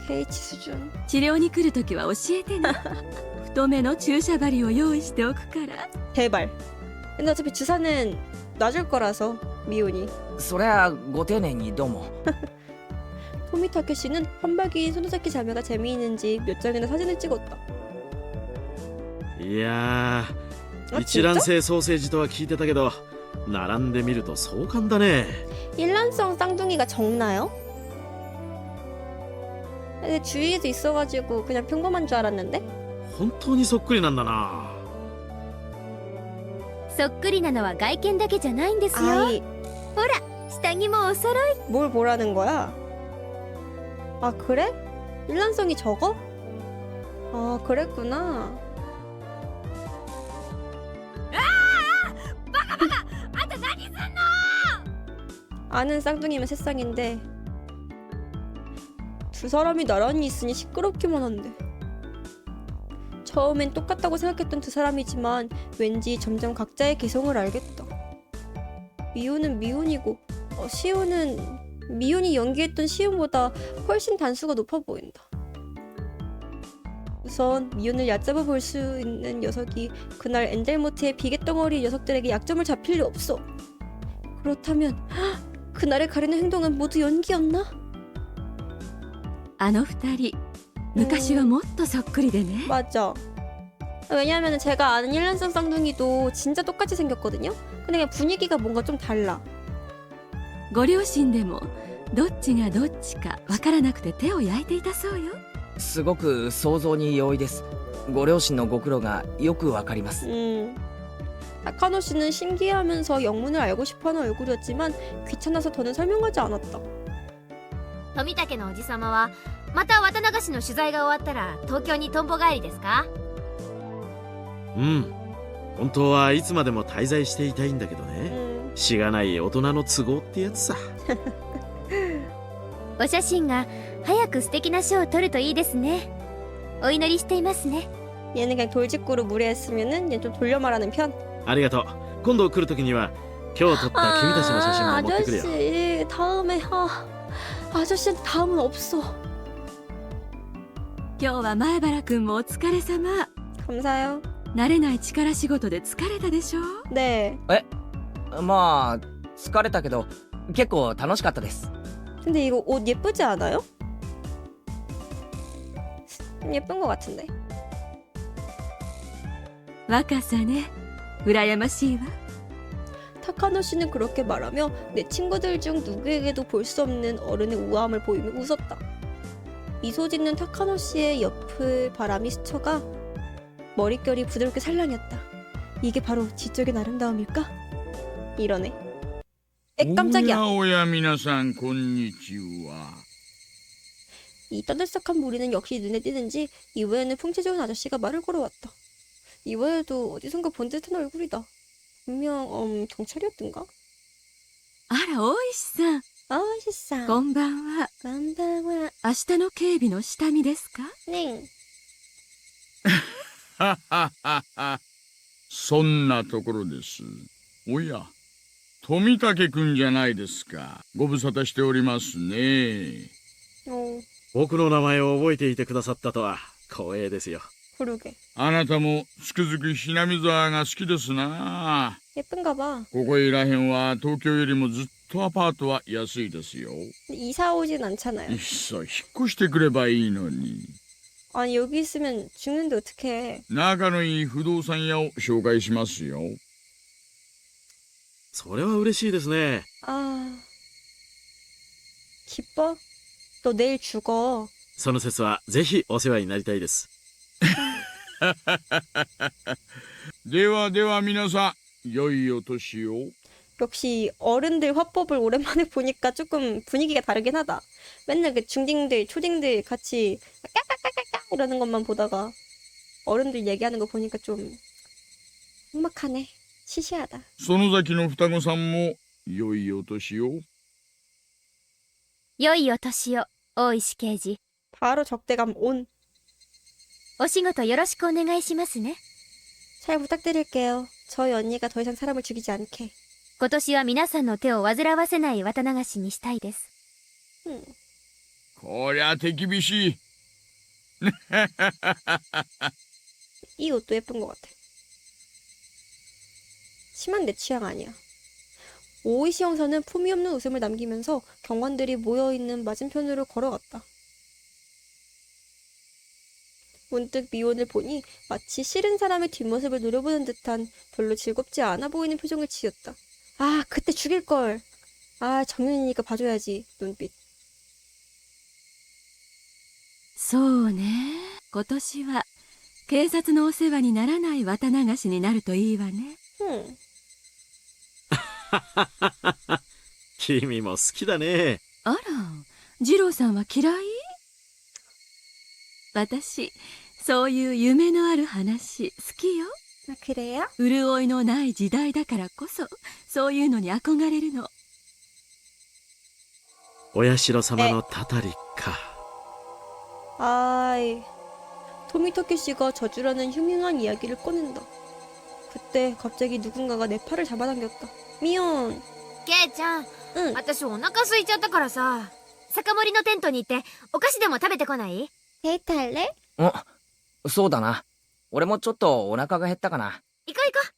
케이치 수준. 治療に来るときは教えてね。太めの注射針を用意しておくから。 제발. 근데 어차피 주사는 놔줄 거라서 미온이. そりゃご丁寧にどうも。 토미타케 씨는 판박이인 손노사키 자매가 재미있는지 몇 장이나 사진을 찍었다. いやー、 아, 一卵性ソーセージとは聞いてたけど、並んでみると壮観だね。 일란성 쌍둥이가 적나요? 근데 주위에도 있어가지고 그냥 평범한 줄 알았는데? 本当にそっくりなんだな。そっくりなのは外見だけじゃないんですよ。 아이, ほら、下着もお揃い。 뭘 보라는 거야? 아, 그래? 일란성이 적어? 아, 그랬구나. あんた何すんの？ 아는 쌍둥이면 새쌍인데 두 사람이 나란히 있으니 시끄럽기만 한데. 처음엔 똑같다고 생각했던 두 사람이지만 왠지 점점 각자의 개성을 알겠다. 미호는 미혼이고 시온은 미혼이 연기했던 시온보다 훨씬 단수가 높아 보인다. 우선 미혼을 얕잡아 볼 수 있는 녀석이 그날 엔델모트의 비계덩어리 녀석들에게 약점을 잡힐 리 없어. 그렇다면 그날의 가리는 행동은 모두 연기였나? あの二人昔はもっとそっくりでね。 맞아. 왜냐하면 제가 아는 일란성 쌍둥이도 진짜 똑같이 생겼거든요. 근데 그냥 분위기가 뭔가 좀 달라. ご両親でもどっちがどっちかわからなくて手を焼いていたそうよ。すごく想像に容易です。ご両親のご苦労がよくわかります。 타카노 씨는 신기해하면서 영문을 알고 싶어하는 얼굴이었지만 귀찮아서 더는 설명하지 않았다. 富武のおじさまはまた綿流しの取材が終わったら東京にとんぼ帰りですか？うん。本当はいつまでも滞在していたいんだけどね。しがない大人の都合ってやつさ。お写真が早く素敵な賞を取るといいですね。お祈りしていますね。 얘는 그냥 돌직구로 무례했으면은 얘 좀 돌려 말하는 편. ありがとう。今度来るときには今日撮った君たちの写真も持ってくるよ。 아저씨 다음에 아저씨한테 다음은 없어. 今日は前原くんもお疲れ様。 감사해요. 慣れない力仕事で疲れたでしょ。 네. まあ疲れたけど結構楽しかったです。 근데 이거 옷 예쁘지 않아요? 예쁜 것 같은데. 若さね。羨ましいわ。 타카노 씨는 그렇게 말하며 내 친구들 중 누구에게도 볼 수 없는 어른의 우아함을 보이며 웃었다. 미소 짓는 타카노 씨의 옆을 바람이 스쳐가 머릿결이 부드럽게 살랑였다. 이게 바로 지적인 아름다움일까? 이러네. 에 깜짝이야. おや皆さんこんにちは。 이 떠들썩한 무리는 역시 눈에 띄는지 이외에는 풍채 좋은 아저씨가 말을 걸어왔다. 이외에도 어디선가 본 듯한 얼굴이다. 분명 경찰이었던가? あら大石さん。 아저씨. こんばんは。 건방와. 明日の警備の下見ですか？ 네. はははは。そんなところです。おや、富武くんじゃないですか。ご無沙汰しておりますね。僕の名前を覚えていてくださったとは光栄ですよ。 그러게. あなたもつくづくひなみ沢が好きですな。 예쁜가 봐. ここいらへんは東京よりもずっとアパートは安いですよ。 이사 오진 않잖아요. いっそ引っ越してくればいいのに。 아니 여기 있으면 죽는데 어떡해. 仲のいい不動産屋を紹介しますよ。それは嬉しいですね。 아. 기뻐? 너 내일 죽어. その説はぜひお世話になりたいです。ではでは皆さん、良いお年を。 역시 어른들 화법을 오랜만에 보니까 조금 분위기가 다르긴 하다. 맨날 그 중딩들, 초딩들 같이 까까까까까 이러는 것만 보다가 어른들 얘기하는 거 보니까 좀 막막하네. 시시하다. 園崎の双子さんも良いお年を。良いお年を、大石刑事。 바로 적대감 온. お仕事よろしくお願いしますね。 잘 부탁드릴게요. 저희 언니가 더 이상 사람을 죽이지 않게. 今年は皆さんの手を煩わせない綿流しにしたいです。こりゃ手厳しい。 이 옷도 예쁜 것 같아. 심한 내 취향 아니야. 오이시 형사는 품위 없는 웃음을 남기면서 경관들이 모여있는 맞은편으로 걸어갔다. 문득 미혼을 보니 마치 싫은 사람의 뒷모습을 노려보는 듯한 별로 즐겁지 않아 보이는 표정을 지었다. 아, 그때 죽일걸. 아, 정년이니까 봐줘야지. 눈빛. そうね。今年は警察のお世話にならない綿流しになるといいわね。君も好きだね。あら、二郎さんは嫌い？私、そういう夢のある話好きよ。 아, 그래요? 潤いのない時代だからこそ、そういうのに憧れるの。お社様のたたりか。 아이, 토미토키 씨가 저주라는 흉흉한 이야기를 꺼낸다. 그때 갑자기 누군가가 내 팔을 잡아당겼다. 미연, ケイちゃん、うん。私お腹空いちゃったからさ、酒盛りのテントに行ってお菓子でも食べてこない？ 데이트 할래? そうだな。俺もちょっとお腹が減ったかな。行こう行こ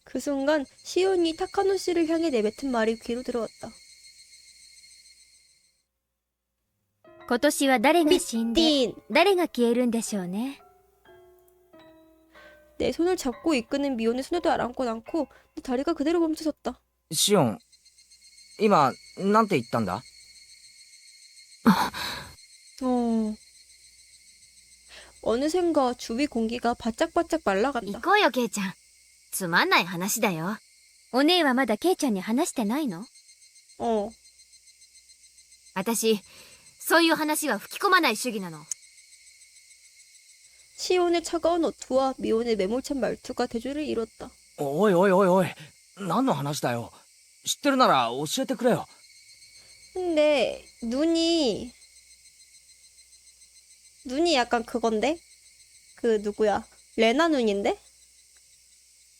그 순간 시온이 타카노 씨를 향해 내뱉은 말이 귀로 들어왔다. う。今年は誰が死んで 띵! 誰が消えるんでしょうね。 내 손을 잡고 이끄는 미온의 손에도 안고 않고 내 다리가 그대로 멈춰섰다. シオン、今、なんて言ったんだ？ 어느샌가 주위 공기가 바짝바짝 行 말라간다. こうよケイちゃん。つまんない話だよ。お姉はまだケイちゃんに話してないの？ 어. 私、そういう話は吹き込まない主義なの。 시온의 차가운 어투와 미온의 매몰찬 말투가 대조를 이뤘다. おいおいおいおい、何の話だよ。知ってるなら教えてくれよ。 근데 눈이 약간 그건데? 그 누구야? 레나 눈인데?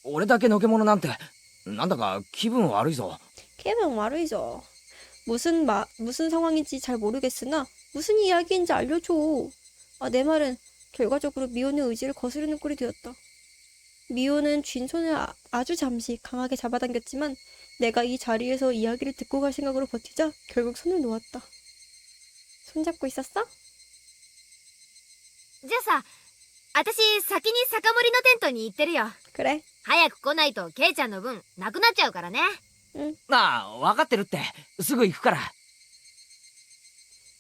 俺だけのけ者なんて、なんだか気分悪いぞ。 걔는 말이죠. 무슨 상황인지 잘 모르겠으나 무슨 이야기인지 알려줘. 아, 내 말은 결과적으로 미온의 의지를 거스르는 꼴이 되었다. 미온은 쥔 손을 아주 잠시 강하게 잡아당겼지만 내가 이 자리에서 이야기를 듣고 갈 생각으로 버티자 결국 손을 놓았다. 손잡고 있었어? じゃあさ、私先に酒盛りのテントに行ってるよ。 그래. 早く来ないとケイちゃんの分なくなっちゃうからね。なあ、分かってるって。すぐ行くから。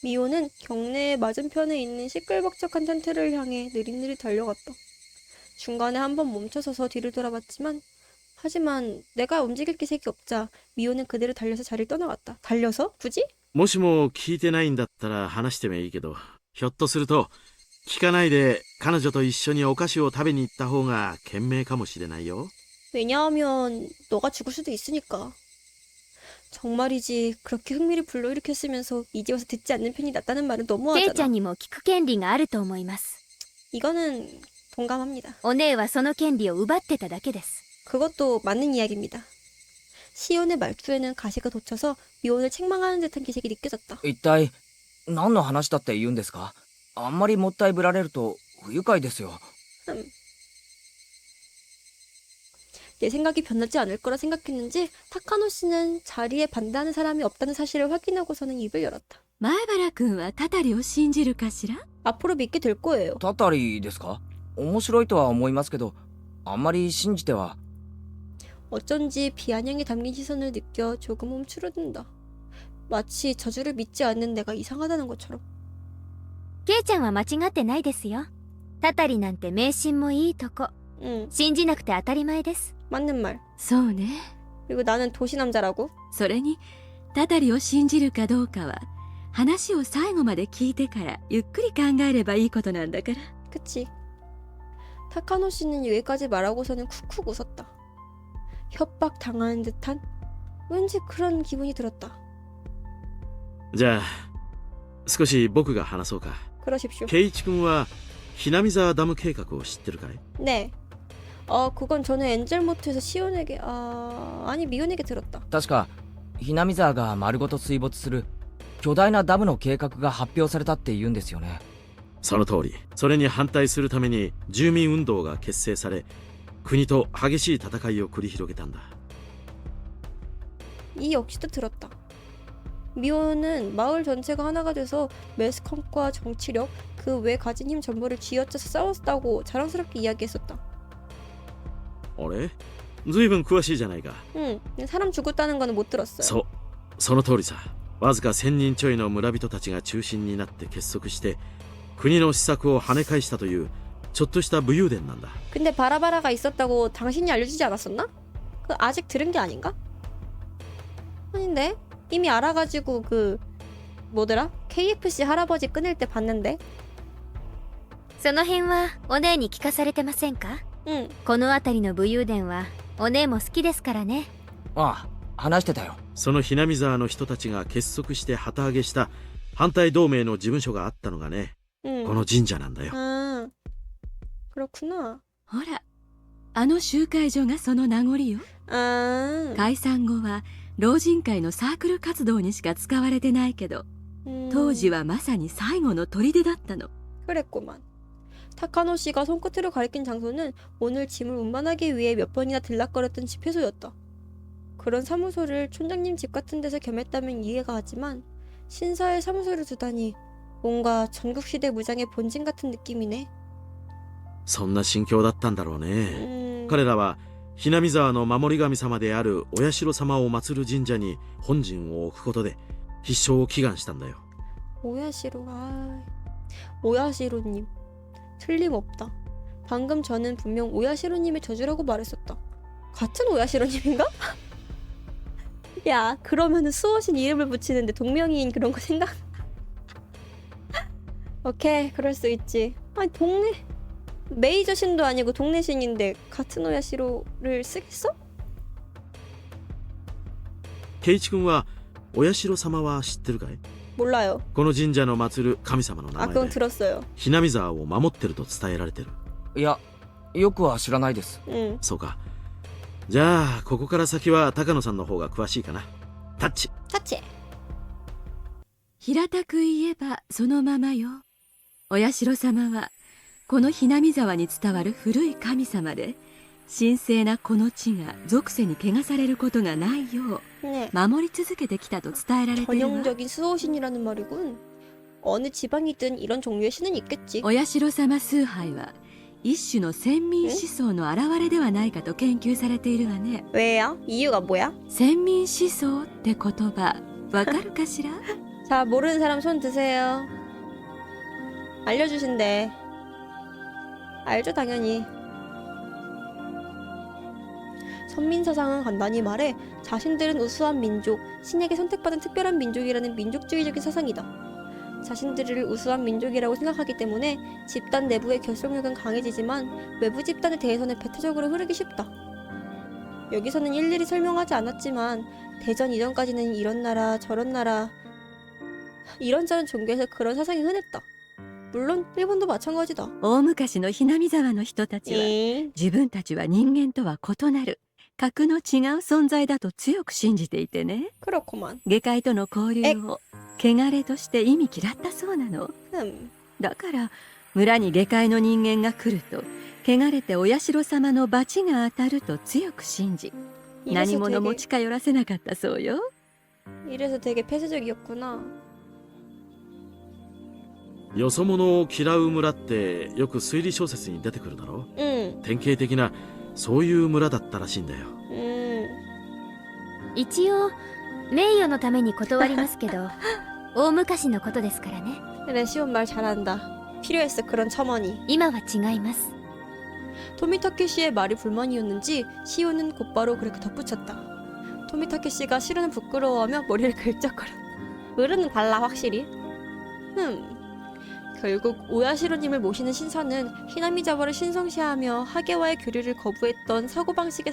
미호는 경내의 맞은편에 있는 시끌벅적한 텐트를 향해 느릿느릿 달려갔다. 중간에 한번 멈춰서서 뒤를 돌아봤지만 하지만 내가 움직일 기색이 없자 미호는 그대로 달려서 자리를 떠나갔다. 달려서? 굳이? もしも聞いてないんだったら話してもいいけど、ひょっとすると聞かないで彼女と一緒にお菓子を食べに行った方が賢明かもしれないよ。 왜냐하면 너가 죽을 수도 있으니까. 정말이지 그렇게 흥미를 불러일으켰으면서 이제 와서 듣지 않는 편이 낫다는 말은 ケイちゃ 너무하잖아. んにも聞く権利があると思います。 이거는 동감합니다. お姉はその権利を奪ってただけです。 그것도 맞는 이야기입니다. 시온의 말투에는 가시가 돋쳐서 미온을 책망하는 듯한 기색이 느껴졌다. 一体、何の話だって言うんですか？あんまりもったいぶられると不愉快ですよ。 내 생각이 변하지 않을 거라 생각했는지 타카노 씨는 자리에 반대하는 사람이 없다는 사실을 확인하고서는 입을 열었다. 前原君はタタリを信じるかしら？ 앞으로 믿게 될 거예요. たたりですか？面白いとは思いますけど、あんまり信じては。 어쩐지 비아냥이 담긴 시선을 느껴 조금 움츠러든다. 마치 저주를 믿지 않는 내가 이상하다는 것처럼. ケイちゃんは間違ってないですよ。タタリなんて迷信もいいとこ。 응, 信じなくて当たり前です。 맞는 말. そうね。 그리고 나는 도시남자라고? それにタタリを信じるかどうかは話を最後まで聞いてからゆっくり考えればいいことなんだから。 그치. 타카노 씨는 여기까지 말하고서는 쿡쿡 웃었다. 협박 당하는 듯한 왠지 그런 기분이 들었다. じゃあ少し僕が話そうか。 그러십시오. 圭一君はひなみ沢ダム計画を知ってるかい？ 네. 그건 저는 엔젤모트에서 시온에게 아니 미온에게 들었다. 確か、ひなみ沢が丸ごと水没する巨大なダムの計画が発表されたって言うんですよね。その通り。それに反対するために住民運動が結成され、国と激しい戦いを繰り広げたんだ。 이 역시도 들었다. 미온은 마을 전체가 하나가 돼서 매스컴과 정치력, 그 외 가진 힘 전부를 쥐어짜서 싸웠다고 자랑스럽게 이야기했었다. あれ？ずいぶん詳しいじゃないか。 응, 사람 죽었다는 거는 못 들었어요. その通りさ。わずか1000人ちょいの村人たちが中心になって結束して国の施策を跳ね返したというちょっとした武勇伝なんだ。 근데 바라바라가 있었다고 당신이 알려주지 않았었나? 그 아직 들은 게 아닌가? 아닌데? 이미 알아가지고 그 뭐더라? KFC 할아버지 끊을 때 봤는데? その辺はお姉に聞かされてませんか？ 응. この辺りの武勇伝はお姉も好きですからね。ああ、話してたよ。そのひなみ沢の人たちが結束して旗揚げした反対同盟の事務所があったのがね、 응. この神社なんだよ。 그렇구나. ほらあの集会所がその名残よ。 아, 解散後は老人会のサークル活動にしか使われてないけど、当時はまさに最後の砦だったの。 그랬구만. 타카노 씨가 손끝으로 가리킨 장소는 오늘 짐을 운반하기 위해 몇 번이나 들락거렸던 집회소였다. 그런 사무소를 촌장님 집 같은 데서 겸했다면 이해가 가지만 신사에 사무소를 두다니 뭔가 전국시대 무장의 본진 같은 느낌이네. そんな心境だったんだろうね。彼らはひなみ沢の守り神様であるお社様を祀る神社に本陣を置くことで必勝を祈願したんだよ。 오야시로, 오야시로님. 틀림없다. 방금 저는 분명 오야시로님의 저주라고 말했었다. 같은 오야시로님인가? 야, 그러면은 수호신 이름을 붙이는데 동명이인 그런 거 생각? 오케이, 그럴 수 있지. 아니, 동네 메이저 신도 아니고 동네 신인데 같은 오야시로를 쓰겠어? 圭一君はお社様は知ってるかい？ 몰라요. この神社の祀る神様の 아, 名 그건 前で 들었어요. ひなみ沢を守ってると伝えられてる。いや、よくは知らないです。 응. そうか。じゃあここから先は高野さんの方が詳しいかな。タッチ。 차치. 平たく言えばそのままよ。お社様はこのひなみ沢に伝わる古い神様で、神聖なこの地が俗世に汚されることがないよう 네. 守り続けてきたと伝えられているわ。 전형적인 수호신이라는 말이군. 어느 지방이든 이런 종류의 신은 있겠지. お社様崇拝は一種の先民思想の表れではないかと研究されているわね。 왜요? 이유가 뭐야? 先民思想って言葉わかるかしら？ 자, 모르는 사람 손 드세요. 알려주신대. 알죠, 당연히. 선민사상은 간단히 말해 자신들은 우수한 민족, 신에게 선택받은 특별한 민족이라는 민족주의적인 사상이다. 자신들을 우수한 민족이라고 생각하기 때문에 집단 내부의 결속력은 강해지지만 외부 집단에 대해서는 배타적으로 흐르기 쉽다. 여기서는 일일이 설명하지 않았지만 대전 이전까지는 이런 나라 저런 나라 이런저런 종교에서 그런 사상이 흔했다. 물론 일본도 마찬가지다. 大昔のひなみ沢の人たちは 잉. 自分たちは人間とは異なる格の違う存在だと強く信じていてね。 그렇구만. 下界との交流を汚れとして意味嫌ったそうなの。 だから村に下界の人間が来ると汚れてお社様の罰が当たると強く信じ、何者も近寄らせなかったそうよ。 이래서 되게 폐쇄적이었구나. よそ者を嫌う村ってよく推理小説に出てくるだろ。 응. 典型的なそういう村だったらしいんだよ。 一応名誉のために断りますけど大昔のことですからね。 그래, 시온 말 잘한다. 필요했어, 그런 첨언이. 今は違います。 토미타케 씨의 말이 불만이었는지 시온은 곧바로 그렇게 덧붙였다. 토미타케 씨가 시로는 부끄러워하며 머리를 긁적거렸다. 을은 달라, 확실히. 결국 오야시로님을 모시는 신사는 히나미자와를 신성시하며 하계와의 교류를 거부했던 사고방식의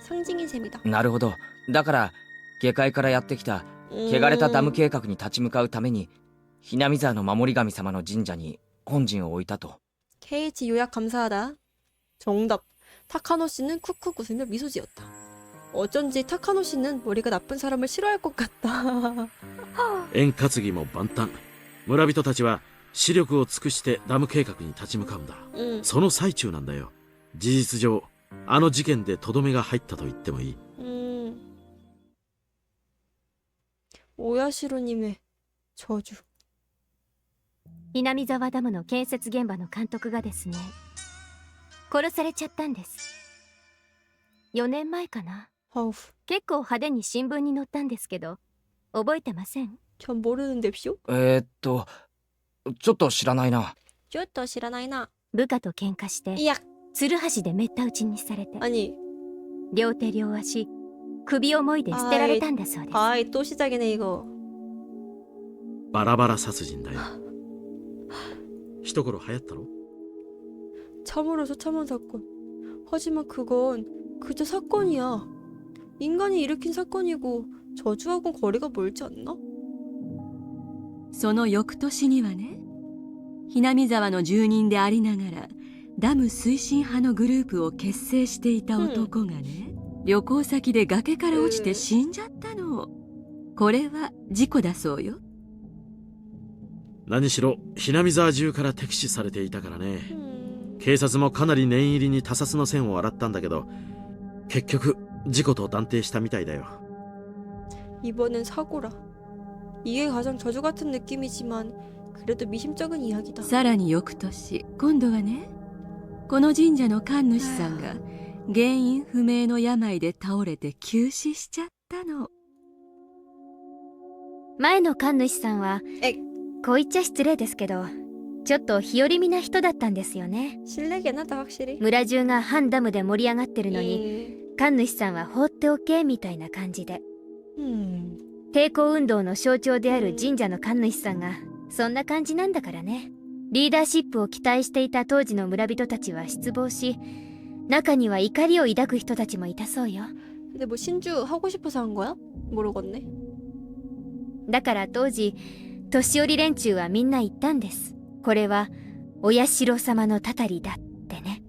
상징인 셈이다. なるほど。だから下界からやってきた汚れたダム計画に立ち向かうためにひなみ沢の守り神様の神社に本陣を置いたと。 KH 요약 감사하다. 정답. 타카노 씨는 쿡쿡 웃으며 미소 지었다. 어쩐지 타카노 씨는 머리가 나쁜 사람을 싫어할 것 같다. 円担ぎも万端。村人たちは視力を尽くしてダム計画に立ち向かうんだ。その最中なんだよ。事実上あの事件でとどめが入ったと言ってもいい。 오야시로님의 저주. ひなみ沢ダムの建設現場の監督がですね、殺されちゃったんです。4年前かな。 아우, 結構派手に新聞に載ったんですけど、覚えてません？ 전 모르는데쇼? ちょっと知らないな。 쭈또 시라나이나. 部下と喧嘩して 이야. ツルハシでめった打ちにされて、 아니, 両手両足首をもいで捨てられたんだそうです。 아이 또 시작이네 이거. バラバラ殺人だよ。一頃流行ったろ？ 참으로 처참한 사건. 하지만 그건 그저 사건이야. 인간이 일으킨 사건이고 저주하고는 거리가 멀지 않나? その翌年にはね、ひなみ沢の住人でありながらダム推進派のグループを結成していた男がね、旅行先で崖から落ちて死んじゃったの。これは事故だそうよ。何しろひなみ沢中から敵視されていたからね。警察もかなり念入りに他殺の線を洗ったんだけど、結局事故と断定したみたいだよ。 이번엔 사고라. 이게 가장 저주 같은 느낌이지만 그래도 미심쩍은 이야기다. さらに翌年、今度はね、この神社の神主さんが原因不明の病で倒れて急死しちゃったの。前の神主さんはこう言っちゃ失礼ですけど、ちょっと日和見な人だったんですよね。 실례긴 하다 확실히. 村中が反ダムで盛り上がってるのに、神主さんは放っておけみたいな感じで、抵抗運動の象徴である神社の神主さんがそんな感じなんだからね。リーダーシップを期待していた当時の村人たちは失望し、中には怒りを抱く人たちもいたそうよ。 근데 뭐 신주 하고 싶어서 한 거야? 모르겠네. だから当時年寄り連中はみんな言ったんです。これはお社様のたたりだってね。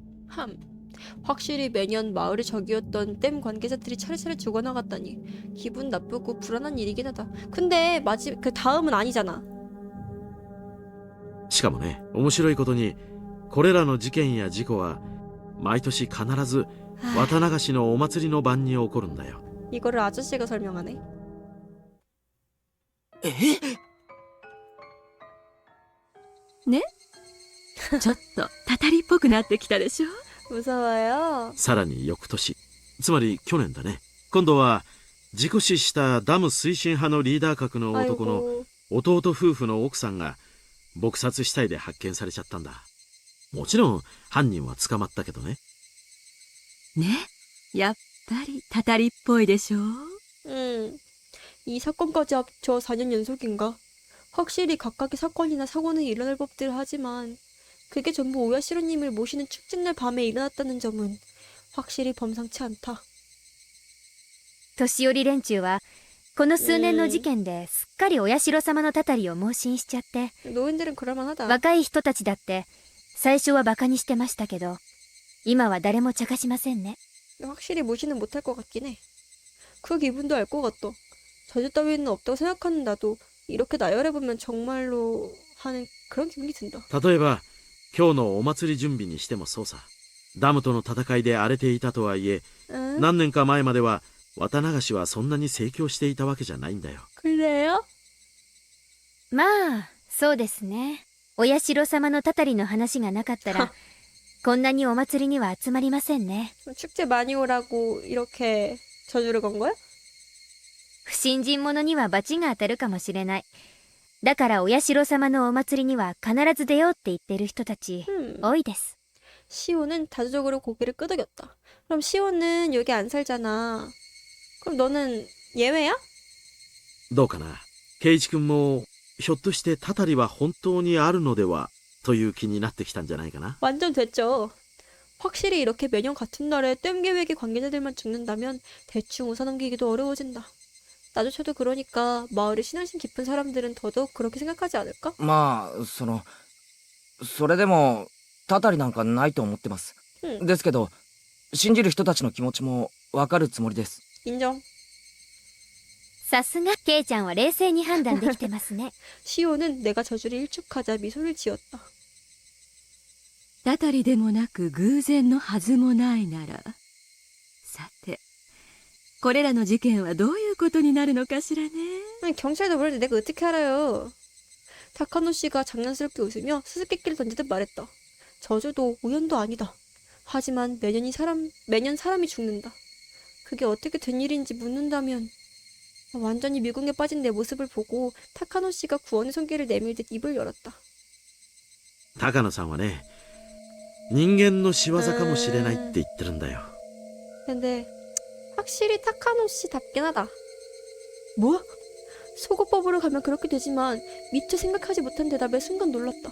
확실히 매년 마을의 적이었던 댐 관계자들이 차례차례 죽어나갔다니 기분 나쁘고 불안한 일이긴 하다. 근데 그 다음은 아니잖아. しかもね、面白いことにこれらの事件や事故は毎年必ず綿流しのお祭りの晩に起こるんだよ。 이거를 아저씨가 설명하네. ねちょっとたたりっぽくなってきたでしょ。 무서워요. さらに翌年、つまり去年だね、今度は事故死したダム推進派のリーダー格の男の 아이고. 弟夫婦の奥さんが撲殺死体で発見されちゃったんだ。もちろん犯人は捕まったけどね。ね、やっぱりたたりっぽいでしょ。 이 사건까지 합쳐 4년 연속인가? 확실히 각각의 사건이나 사고는 일어날 법들 하지만 그게 전부 오야시로님을 모시는 축제날 밤에 일어났다는 점은 확실히 범상치 않다. 年寄り連中はこの数年の事件ですっかりお社様のたたりを盲信しちゃって、 노인들은 그럴만하다. 若い人たちだって最初はバカにしてましたけど、今は誰も茶化しませんね。 확실히 무시는 못할 것 같긴 해. 그 기분도 알 것 같다. 저주 따위는 없다고 생각하는 나도 이렇게 나열해보면 정말로 하는 그런 기분이 든다. 例えば今日のお祭り準備にしてもそうさ。ダムとの戦いで荒れていたとはいえ、何年か前までは綿流しはそんなに盛況していたわけじゃないんだよ。 그래요? まあそうですね。お社様のたたりの話がなかったらこんなにお祭りには集まりませんね。 축제 많이 오라고 이렇게 저주를 건 거야? 不信心者には罰が当たるかもしれない。だからお社様のお祭りには必ず出ようって言ってる人たち多いです。 시오는 다주적으로 고개를 끄덕였다. 그럼 시오는 여기 안 살잖아. 그럼 너는 예외야? どうかな。圭一君もひょっとしてたたりは本当にあるのではという気になってきたんじゃないかな。 완전 됐죠. 확실히 이렇게 매년 같은 날에 댐 계획의 관계자들만 죽는다면 대충 웃어넘기기도 어려워진다. 나조차도 그러니까 마을의 신앙심 깊은 사람들은 더더욱 그렇게 생각하지 않을까? まあそれでもたたりなんかないと思ってます。ですけど信じる人たちの気持ちもわかるつもりです。 인정. さすがケイちゃんは冷静に判断できてますね。 시오는 내가 저주를 일축하자 미소를 지었다. たたりでもなく偶然のはずもないなら、さてこれらの事件はどういうことになるのかしらね。 아니, 경찰도 모르는데 내가 어떻게 알아요. 타카노 씨가 장난스럽게 웃으며 수수께끼를 던지듯 말했다. 저주도 우연도 아니다. 하지만 매년 사람이 죽는다. 그게 어떻게 된 일인지 묻는다면 완전히 미궁에 빠진 내 모습을 보고 타카노 씨가 구원의 손길을 내밀듯 입을 열었다. 高野さんはね、人間の仕業かもしれないって言ってるんだよ。 근데 확실히 타카노 씨답긴 하다. 뭐? 소고법으로 가면 그렇게 되지만 미처 생각하지 못한 대답에 순간 놀랐다.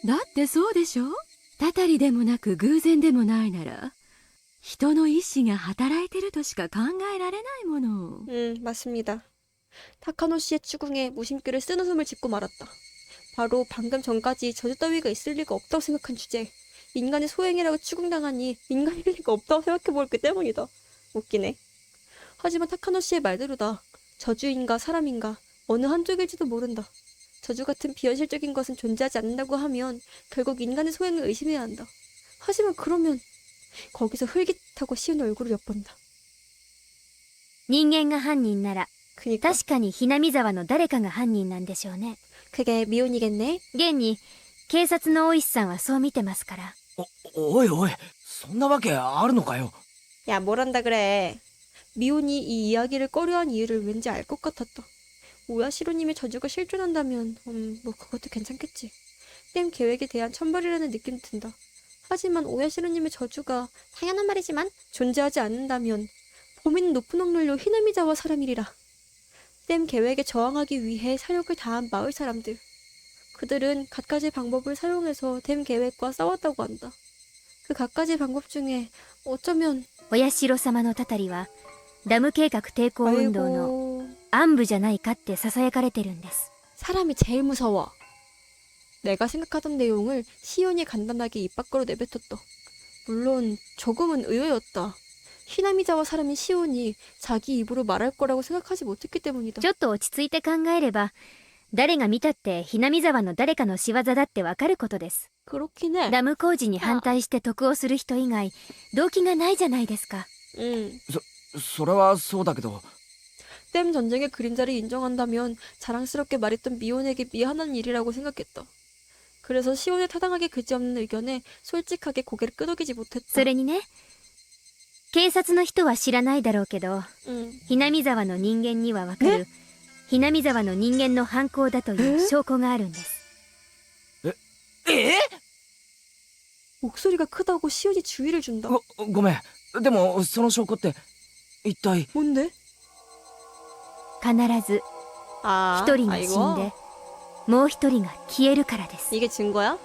だってそうでしょ。たたりでもなく偶然でもないなら人の意志が働いてるとしか考えられないもの。 맞습니다. 타카노 씨의 추궁에 무심결에 쓴웃음을 짓고 말았다. 바로 방금 전까지 저주 따위가 있을 리가 없다고 생각한 주제. 인간의 소행이라고 추궁당하니 인간일 리가 없다고 생각해버렸기 때문이다. 웃기네. 하지만 타카노 씨의 말대로다. 저주인가 사람인가 어느 한쪽일지도 모른다. 저주 같은 비현실적인 것은 존재하지 않는다고 하면 결국 인간의 소행을 의심해야 한다. 하지만 그러면 거기서 흘깃하고 시운 얼굴을 엿본다. 人間が犯人なら 그니까 確かにひなみ沢の誰かが犯人なんでしょうね。 그게 미혼이겠네. 現に警察の大石さんはそう見てますから。おいおい、そんなわけあるのかよ。 야, 뭘 한다 그래. 미혼이 이 이야기를 꺼려한 이유를 왠지 알 것 같았다. 오야시로님의 저주가 실존한다면 뭐 그것도 괜찮겠지. 땜 계획에 대한 천벌이라는 느낌이 든다. 하지만 오야시로님의 저주가 당연한 말이지만 존재하지 않는다면 범인은 높은 확률로 히나미자와 사람이리라. 땜 계획에 저항하기 위해 사력을 다한 마을 사람들. 그들은 갖가지 방법을 사용해서 댐 계획과 싸웠다고 한다. 그 갖가지 방법 중에 어쩌면 お社様のたたりはダム計画抵抗運動の 아이고 暗部じゃないかって囁かれてるんです。 사람이 제일 무서워. 내가 생각하던 내용을 시온이 간단하게 입 밖으로 내뱉었다. 물론 조금은 의외였다. 히나미자와 사람인 시온이 자기 입으로 말할 거라고 생각하지 못했기 때문이다. ちょっと落ち着いて考えれば誰が見たってひなみ沢の誰かの仕業だってわかることです。 그렇긴 해. ダム工事に反対して得をする人以外動機がないじゃないですか。 それはそうだけど。 댐 전쟁의 그림자를 인정한다면 자랑스럽게 말했던 미혼에게 미안한 일이라고 생각했다. 그래서 시온의 타당하게 그지없는 의견에 솔직하게 고개를 끄덕이지 못했다. それにね、警察の人は知らないだろうけど、ひなみ沢の人間にはわかる、ひなみ沢の人間の犯行だという証拠があるんです。 목소리가 크다고 시온이 주의를 준다. ごめん。でもその証拠って一体。 뭔데? 必ず 아, 一人が死んで、もう一人が消えるからです。 이게 증거야?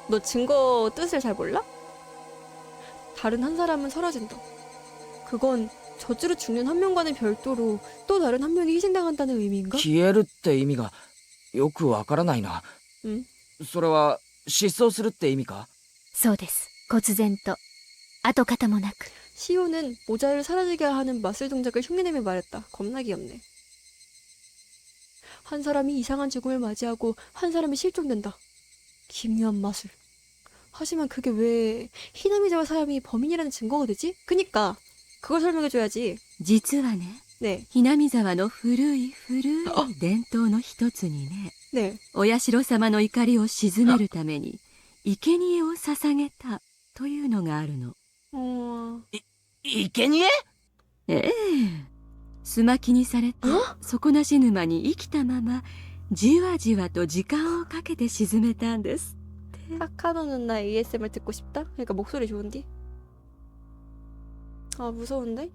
너 증거 뜻을 잘 몰라? 다른 한 사람은 사라진다. 그건 저주로 죽는 한 명과는 별도로 또 다른 한 명이 희생당한다는 의미인가? 消えるって意味がよくわからないな。それは失踪するって意味か？そうです。忽然と跡形もなく。 시오는 모자를 사라지게 하는 마술 동작을 흉내내며 말했다. 겁나 귀엽네. 한 사람이 이상한 죽음을 맞이하고 한 사람이 실종된다. 기묘한 마술. 하지만 그게 왜 히나미자와 사람이 범인이라는 증거가 되지? 그니까 그걸 설명해줘야지. 実はね、 네. ひなみ沢の古い伝統の一つにね、 네. お社様の怒りを鎮めるために生贄を捧げたというのがあるの。生贄？ええ、すまきにされて底なし沼に生きたままじわじわと時間をかけて沈めたんですって。 타카노 누나 ASMR 듣고 싶다? 그러니까 목소리 좋은디? 아 무서운데?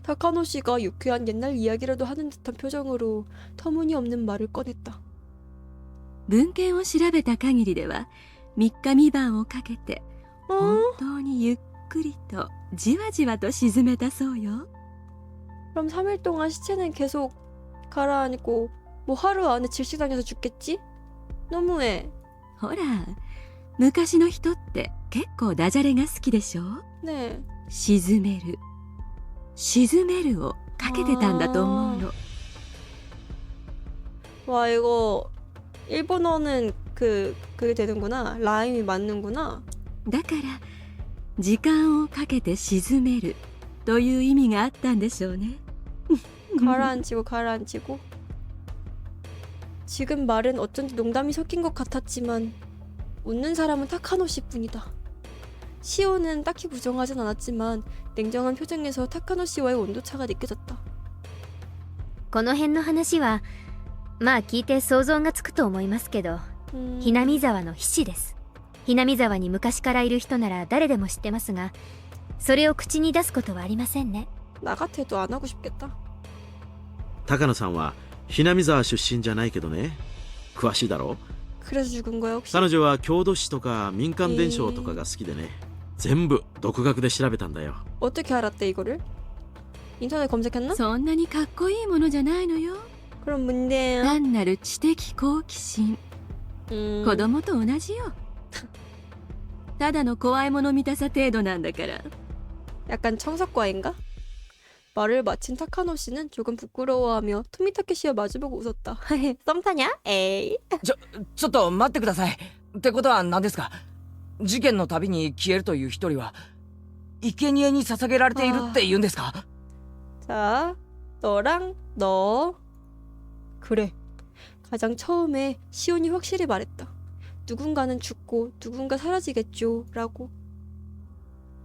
타카노 씨가 유쾌한 옛날 이야기라도 하는 듯한 표정으로 터무니없는 말을 꺼냈다. 文献を調べた限りでは3日3晩をかけて本当にゆっくりとじわじわと沈めたそうよ。 그럼 3일 동안 시체는 계속 가라앉고 뭐 하루 안에 질식당해서 죽겠지? 너무해. ほら、昔の人って結構ダジャレが好きでしょ？ 네. 沈める沈めるをかけてたんだと思うの。 와 이거 일본어는 그게 되는구나. 라임이 맞는구나. だから時間をかけて沈めるという意味があったんでしょうね。 가라앉히고 가라앉히고. 지금 말은 어쩐지 농담이 섞인 것 같았지만 웃는 사람은 타카노 씨뿐이다. 시오는 딱히 부정하진 않았지만 냉정한 표정에서 타카노 씨와의 온도차가 느껴졌다. この辺の話はまあ聞いて想像がつくと思いますけど、ひなみ沢の秘史です。ひなみ沢に昔からいる人なら誰でも知ってますが、それを口に出すことはありませんね。 나 같아도 안 하고 싶겠다. 高野さんはひなみ沢出身じゃないけどね、詳しいだろ？ 그래서 죽은 거야 혹시? 彼女は郷土史とか民間伝承とかが好きでね、全部独学で調べたんだよ。 어떻게 알았대 이거를? 인터넷 검색했나? そんなにかっこいいものじゃないのよ。 그럼 뭔데요? 単なる知的好奇心。子供と同じよ。ただの怖いもの見たさ程度なんだから。 약간 청석과인가? 말을 마친 타카노 씨는 조금 부끄러워하며 토미타케 씨와 마주보고 웃었다. 썸 타냐? 에이. ちょっと待ってください。ってことは何ですか？事件のたびに消えるという一人は生贄に捧げられているって言うんですか？ 자, 너랑 너. 그래. 가장 처음에 시온이 확실히 말했다. 누군가는 죽고 누군가 사라지겠죠. 라고.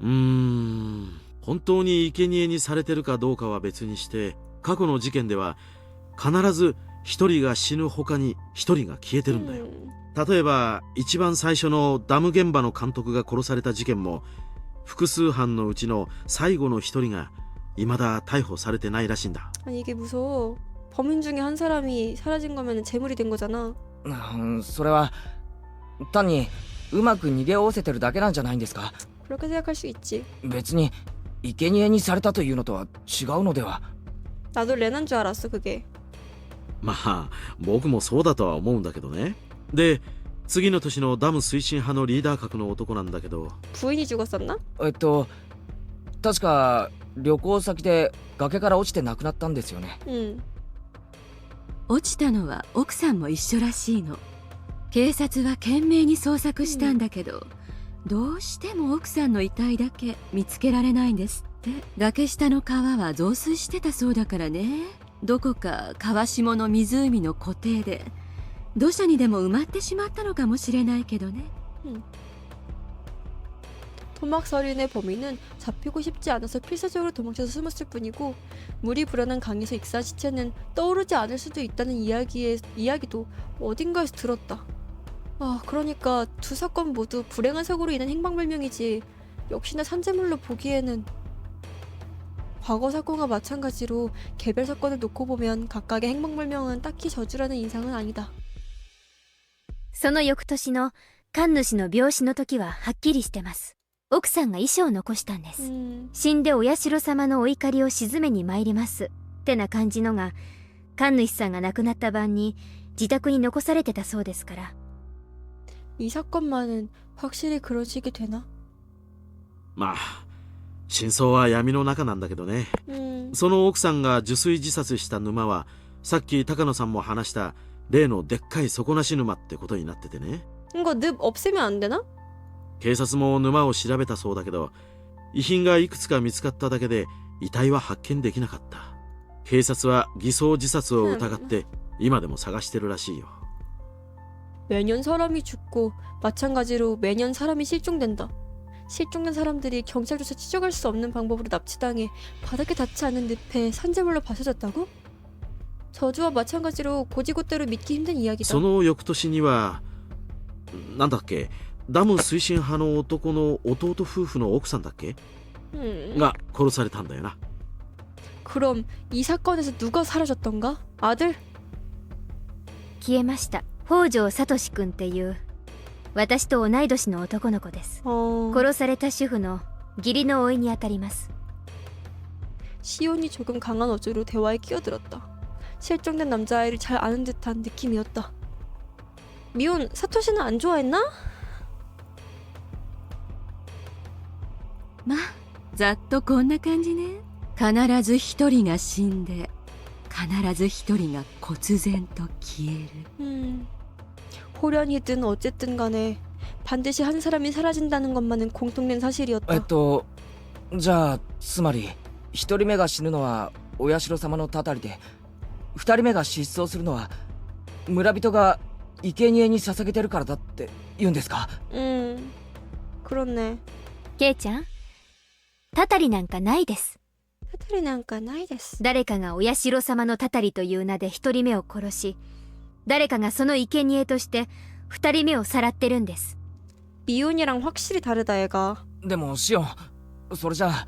本当に生贄にされてるかどうかは別にして、過去の事件では必ず一人が死ぬ他に一人が消えてるんだよ。例えば一番最初のダム現場の監督が殺された事件も、複数犯のうちの最後の一人が未だ逮捕されてないらしいんだ。 아니 이게 무서워. 범인 중에 한 사람이 사라진 거면 재물이 된 거잖아. それは単にうまく逃げおおせてるだけなんじゃないんですか？ 그렇게 생각할 수 있지. 別に生贄にされたというのとは違うのでは？ 나도 레나인 줄 알았어 그게. まあ僕もそうだとは思うんだけどね。で次の年のダム推進派のリーダー格の男なんだけど、 부인이 죽었었나? 確か旅行先で崖から落ちて亡くなったんですよね。 落ちたのは奥さんも一緒らしいの。警察は懸命に捜索したんだけど、どうしても奥さんの遺体だけ見つけられないんですって。崖下の川は増水してたそうだからね。どこか川下の湖の湖底で土砂にでも埋まってしまったのかもしれないけどね。 토막살인의 범인은 잡히고 싶지 않아서 필사적으로 도망쳐서 숨었을 뿐이고, 물이 불어난 강에서 익사한 시체는 떠오르지 않을 수도 있다는 이야기도 어딘가에서 들었다. 아, 그러니까 두 사건 모두 불행한 사고로 인한 행방불명이지. 역시나 산재물로 보기에는. 과거 사건과 마찬가지로 개별 사건을 놓고 보면 각각의 행방불명은 딱히 저주라는 인상은 아니다. その翌年の神主の病死の時ははっきりしてます。奥さんが遺書を残したんです。死んでお社様のお怒りを鎮めに参りますってな感じのが、神主さんが亡くなった晩に自宅に残されてたそうですから。 이 사건만은 확실히 그런 식이 되나? まあ真相は闇の中なんだけどね。その奥さんが受水自殺した沼は、さっき高野さんも話した例のでっかい底なし沼ってことになっててね。 이거 늪 없애면 안 되나? 警察も沼を調べたそうだけど、遺品がいくつか見つかっただけで遺体は発見できなかった。警察は偽装自殺を疑って今でも探してるらしいよ。 매년 사람이 죽고 마찬가지로 매년 사람이 실종된다. 실종된 사람들이 경찰조차 추적할 수 없는 방법으로 납치당해 바닥에 닿지 않는 늪에 산재물로 받쳐졌다고? 저주와 마찬가지로 고지고대로 믿기 힘든 이야기다. その翌年にはなんだっけ、ダム推進派の男の弟夫婦の奥さんだっけ、が殺されたんだよな。 그럼 이 사건에서 누가 사라졌던가? 아들? 消えました。北条聡君っていう私と同い年の男の子です。殺された主婦の義理の甥にあたります。 시온이 조금 강한 어조로 대화에 끼어들었다. 실종된 남자아이를 잘 아는 듯한 느낌이었다. 미혼, 사토시는 안 좋아했나? まあざっとこんな感じね。必ず一人が死んで必ず一人が忽然と消える。 호련이든 어쨌든 간에 반드시 한 사람이 사라진다는 것만은 공통된 사실이었다. じゃあつまり一人目が死ぬのはお社様のたたりで、二人目が失踪するのは村人が生贄に捧げてるからだって言うんですか？ 그렇네. ケイちゃん、たたりなんかないです。 사투리 난가 나이 됐어. 誰かがお社様のたたりという名で一人目を殺し、誰かがその生贄として二人目をさらってるんです。 미혼이랑 확실히 다르다 얘가. でもシオン、それじゃあ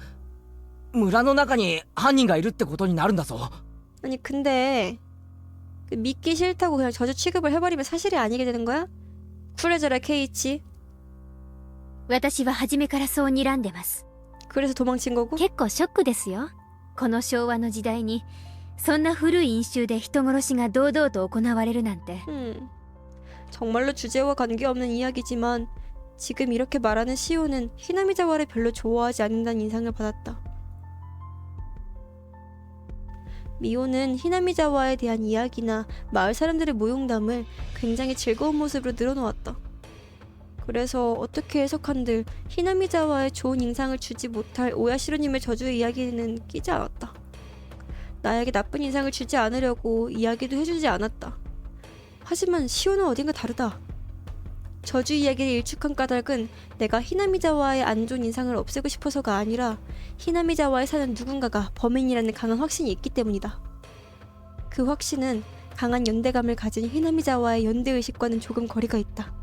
村の中に犯人がいるってことになるんだぞ。 아니 근데 믿기 싫다고 그냥 저주 취급을 해버리면 사실이 아니게 되는 거야? 쿨해져라 케이치. 私は初めからそう睨んでます。 그래서 도망친 거고? 結構ショックですよ。この昭和の時代にそんな古い飲酒で人殺しが堂々と行われるなんて。 정말로 주제와 관계없는 이야기지만 지금 이렇게 말하는 시오는 히나미자와를 별로 좋아하지 않는다는 인상을 받았다. 미호는 히나미자와에 대한 이야기나 마을 사람들의 모용담을 굉장히 즐거운 모습으로 늘어놓았다. 그래서 어떻게 해석한들 히나미자와에 좋은 인상을 주지 못할 오야시로님의 저주의 이야기는 끼지 않았다. 나에게 나쁜 인상을 주지 않으려고 이야기도 해주지 않았다. 하지만 시오는 어딘가 다르다. 저주 이야기를 일축한 까닭은 내가 히나미자와의 안 좋은 인상을 없애고 싶어서가 아니라 히나미자와에 사는 누군가가 범인이라는 강한 확신이 있기 때문이다. 그 확신은 강한 연대감을 가진 히나미자와의 연대의식과는 조금 거리가 있다.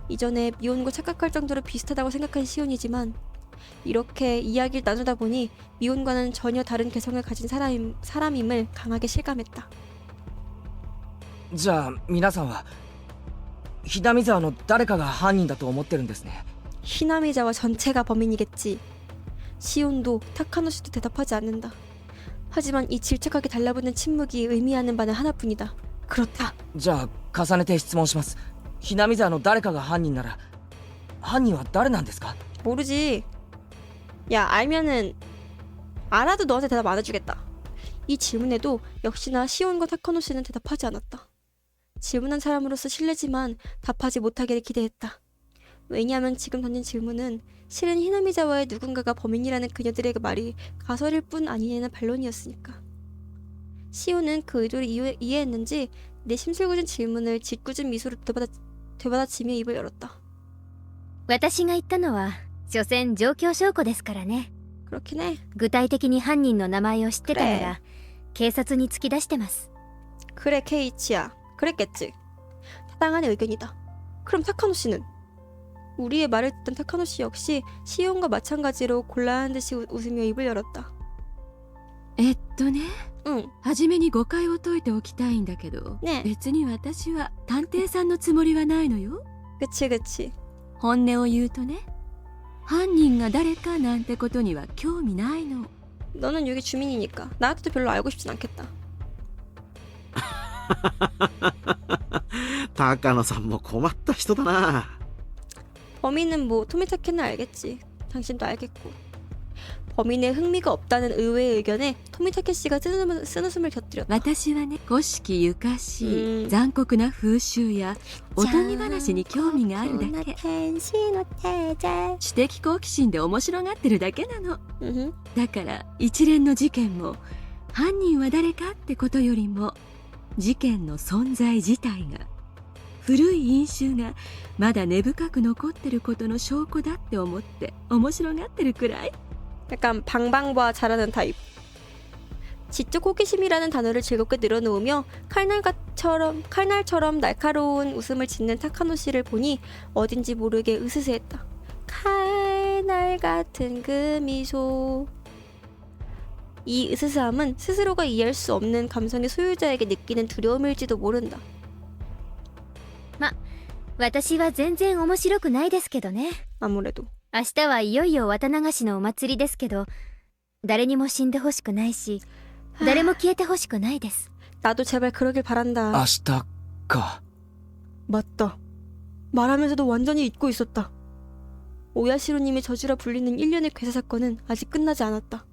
이전에 미혼과 착각할 정도로 비슷하다고 생각한 시온이지만 이렇게 이야기를 나누다 보니 미혼과는 전혀 다른 개성을 가진 사람임을 강하게 실감했다. じゃあ皆さんはひなみ沢の誰かが犯人だと思ってるんですね。 히나미자와 전체가 범인이겠지. 시온도 타카노시도 대답하지 않는다. 하지만 이 질척하게 달라붙는 침묵이 의미하는 바는 하나뿐이다. 그렇다. じゃあ重ねて質問します。ひなみ沢の誰かが犯人なら犯人は誰なんですか？ 모르지. 야, 알면은 알아도 너한테 대답 안 해주겠다. 이 질문에도 역시나 시온과 타카노시는 대답하지 않았다. 질문한 사람으로서 실례지만 답하지 못하기를 기대했다. 왜냐하면 지금 던진 질문은 실은 히나미자와의 누군가가 범인이라는 그녀들의 말이 가설일 뿐 아니냐는 반론이었으니까. 시온은 그 의도를 이해했는지 내 심술궂은 질문을 짓궂은 미소로 되받아치며 입을 열었다. 私が言ったのは所詮状況証拠ですからね。 그렇긴 해. 具体的に犯人の名前を知ってたなら警察に突き出してます。 그래 케이치야. 그랬겠지. 타당한 의견이다. 그럼 타카노씨는? 우리의 말을 듣던 타카노씨 역시 시온과 마찬가지로 곤란한 듯이 웃으며 입을 열었다. ね、응. 初めに誤解を解いておきたいんだけど、ね。別に私は探偵さんのつもりはないのよ。 그치. 本音を言うとね、犯人が誰かなんてことには興味ないの。 너는 여기 주민이니까 나한테도 별로 알고 싶진 않겠다. 高野さんも困った人だな。 범인은 뭐 토미타케는 알겠지. 당신도 알겠고. 범인에 흥미가 없다는 의외의 의견에 토미타케 씨가 쓰는 웃음을 곁들였다. 私はね、古式ゆかしい、 残酷な風習やおとぎ話に興味があるだけ。知的好奇心で面白がってるだけなの。だから一連の事件も犯人は誰かってことよりも事件の存在自体が古い印象がまだ根深く残ってることの証拠だって思って面白がってるくらい。 약간 방방바 잘하는 타입. 지적 호기심이라는 단어를 즐겁게 늘어놓으며 칼날처럼 날카로운 웃음을 짓는 타카노 씨를 보니 어딘지 모르게 으스스했다. 칼날 같은 그 미소. 이 으스스함은 스스로가 이해할 수 없는 감성의 소유자에게 느끼는 두려움일지도 모른다. 私は全然面白くないですけどね。 아무래도. 明日はいよいよ綿流しのお祭りですけど、誰にも死んでほしくないし、誰も消えてほしくないです。 나도 제발 그러길 바란다. 明日か。 맞다. 말하면서도 완전히 잊고 있었다. 오야시로님의 저주라 불리는 1년의 괴사 사건은 아직 끝나지 않았다.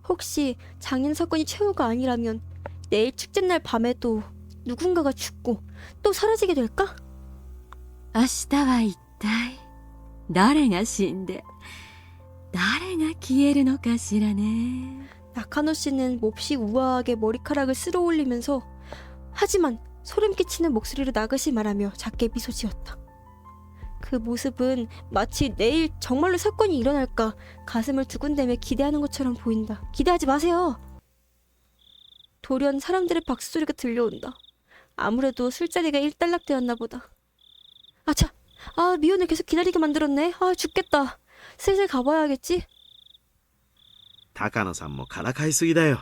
혹시 장인 사건이 최후가 아니라면 내일 축제날 밤에도 누군가가 죽고 또 사라지게 될까? 明日は一体誰が死んで誰が消えるのかしらね。 나카노 씨는 몹시 우아하게 머리카락을 쓸어 올리면서 하지만 소름 끼치는 목소리로 나긋이 말하며 작게 미소 지었다. 그 모습은 마치 내일 정말로 사건이 일어날까 가슴을 두근대며 기대하는 것처럼 보인다. 기대하지 마세요. 돌연 사람들의 박수소리가 들려온다. 아무래도 술자리가 일단락되었나 보다. 아차! 미혼을 계속 기다리게 만들었네. 죽겠다. 슬슬 가봐야겠지? 高野さんもからかいすぎだよ。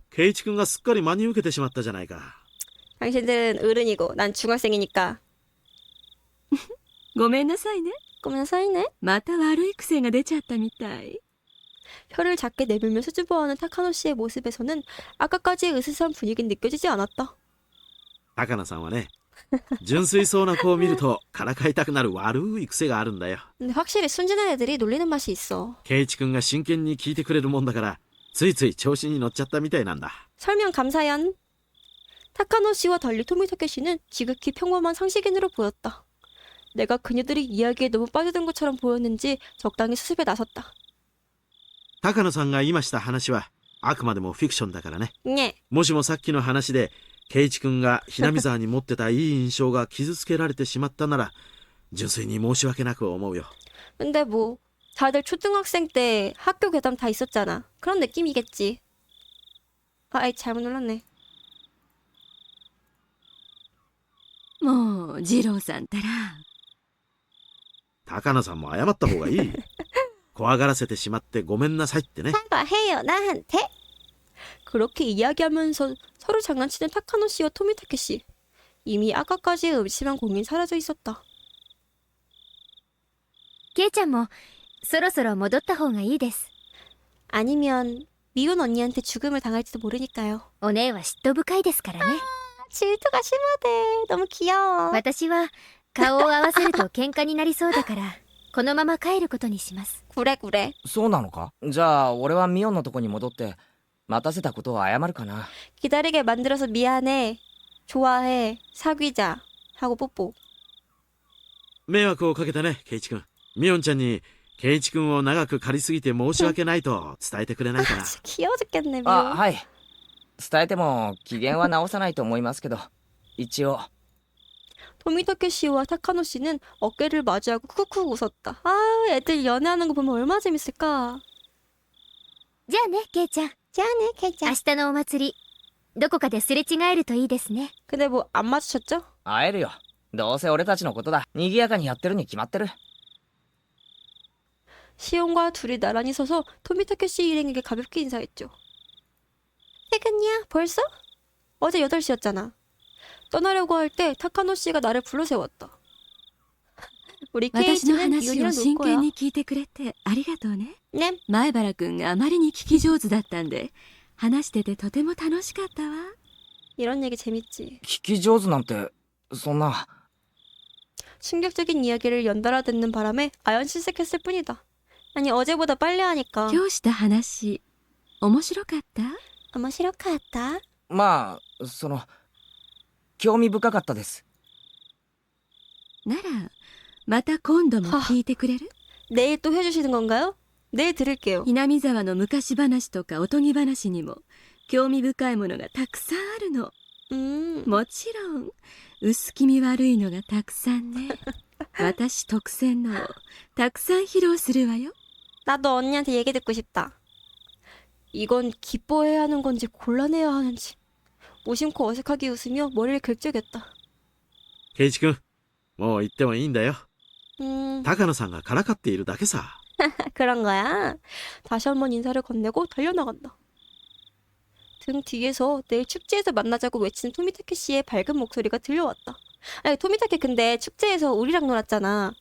圭一君がすっかり真に受けてしまったじゃないか。 당신들은 어른이고 난 중학생이니까. ごめんなさいね。 꼬면 사이네? また悪い癖が出ちゃったみたい。 혀를 작게 내밀며 수줍어하는 타카노 씨의 모습에서는 아까까지의 으스스한 분위기는 느껴지지 않았다. 高野さんはね、純粋そうな子を見るとからかいたくなる悪い癖があるんだよ。 근데 확실히 순진한 애들이 놀리는 맛이 있어. 圭一君が真剣に聞いてくれるもんだからついつい調子に乗っちゃったみたいなんだ。 설명 감사연. 타카노 씨와 달리 토미타케 씨는 지극히 평범한 상식인으로 보였다. 내가 그녀들이 이야기에 너무 빠져든 것처럼 보였는지 적당히 수습에 나섰다. 高野さんが今した話はあくまでもフィクションだからね。 네. もしもさっきの話で圭一君がひなみ沢に持ってたいい印象が傷つけられてしまったなら純粋に申し訳なく思うよ。 근데 뭐 다들 초등학생 때 학교 괴담 다 있었잖아. 그런 느낌이겠지. 아이 잘못 눌렀네. もう二郎さんたら高野さんも謝った方がいい。怖がらせてしまってごめんなさいってね。 사과해요 나한테. 그렇게 이야기하면서 서로 장난치는 타카노 씨와 토미타케 씨. 이미 아까까지의 음침한 공이 사라져 있었다. ケイちゃんもそろそろ戻った方がいいです。 아니면 미운 언니한테 죽음을 당할지도 모르니까요. お姉は嫉妬深いですからね。 질투가 심하대. 너무 귀여워. 私は顔を合わせると喧嘩になりそうだからこのまま帰ることにします。 그래. そうなのか？じゃあ俺はミオンのとこに戻って待たせたことを謝るかな。 기다리게 만들어서 미안해. 좋아해. 사귀자. 하고 뽀뽀. 迷惑をかけたね圭一君。みおんちゃんに圭一君を長く借りすぎて申し訳ないと伝えてくれないかな。 진짜 귀여워 죽겠네. あ、 미워. はい。伝えても機嫌は直さないと思いますけど、一応。 토미타케 씨와 타카노 씨는 어깨를 마주하고 쿡쿡 웃었다. 아, 애들 연애하는 거 보면 얼마나 재밌을까. じゃあねケイちゃん。 짠해, 케이짱. 明日のお祭りどこかですれ違えるといいですね。 근데 뭐 안 마주쳤죠? 会えるよ。どうせ俺たちのことだ。賑やかにやってるに決まってる。 시온과 둘이 나란히 서서 토미타케 씨 일행에게 가볍게 인사했죠. 퇴근이야? 벌써? 어제 8시였잖아. 떠나려고 할 때 타카노 씨가 나를 불러 세웠다. 우리 私の 케이지는 話を 이윤이랑 놀 真 거야. 剣に聞いてくれてありがとうね。 네. 前原くんがあまりに聞き上手だったんで話しててとても楽しかったわ。 이런 얘기 재밌지. 聞き上手なんて、そんな。 충격적인 이야기를 연달아 듣는 바람에 아연 실색했을 뿐이다. 아니 어제보다 빨리 하니까. 今日した話面白かった？ 아마 싫어했다. まあ、興味深かったです。ならまた今度も聞いてくれる？ 내일 또 해주시는 건가요? 내일 들을게요. ひなみ沢の昔話とかおとぎ話にも興味深いものがたくさんあるの。もちろん薄気味悪いのがたくさんね。私特選のをたくさん披露するわよ。 나도 언니한테 얘기 듣고 싶다. 이건 기뻐해야 하는 건지 곤란해야 하는지. 무심코 어색하게 웃으며 머리를 긁적였다. 圭一君もう行ってもいいんだよ。 음, 高野さんがからかっているだけさ。 그런 거야. 다시 한번 인사를 건네고 달려나간다. 등 뒤에서 내일 축제에서 만나자고 외치는 토미타케 씨의 밝은 목소리가 들려왔다. 아니 토미타케 근데 축제에서 우리랑 놀았잖아.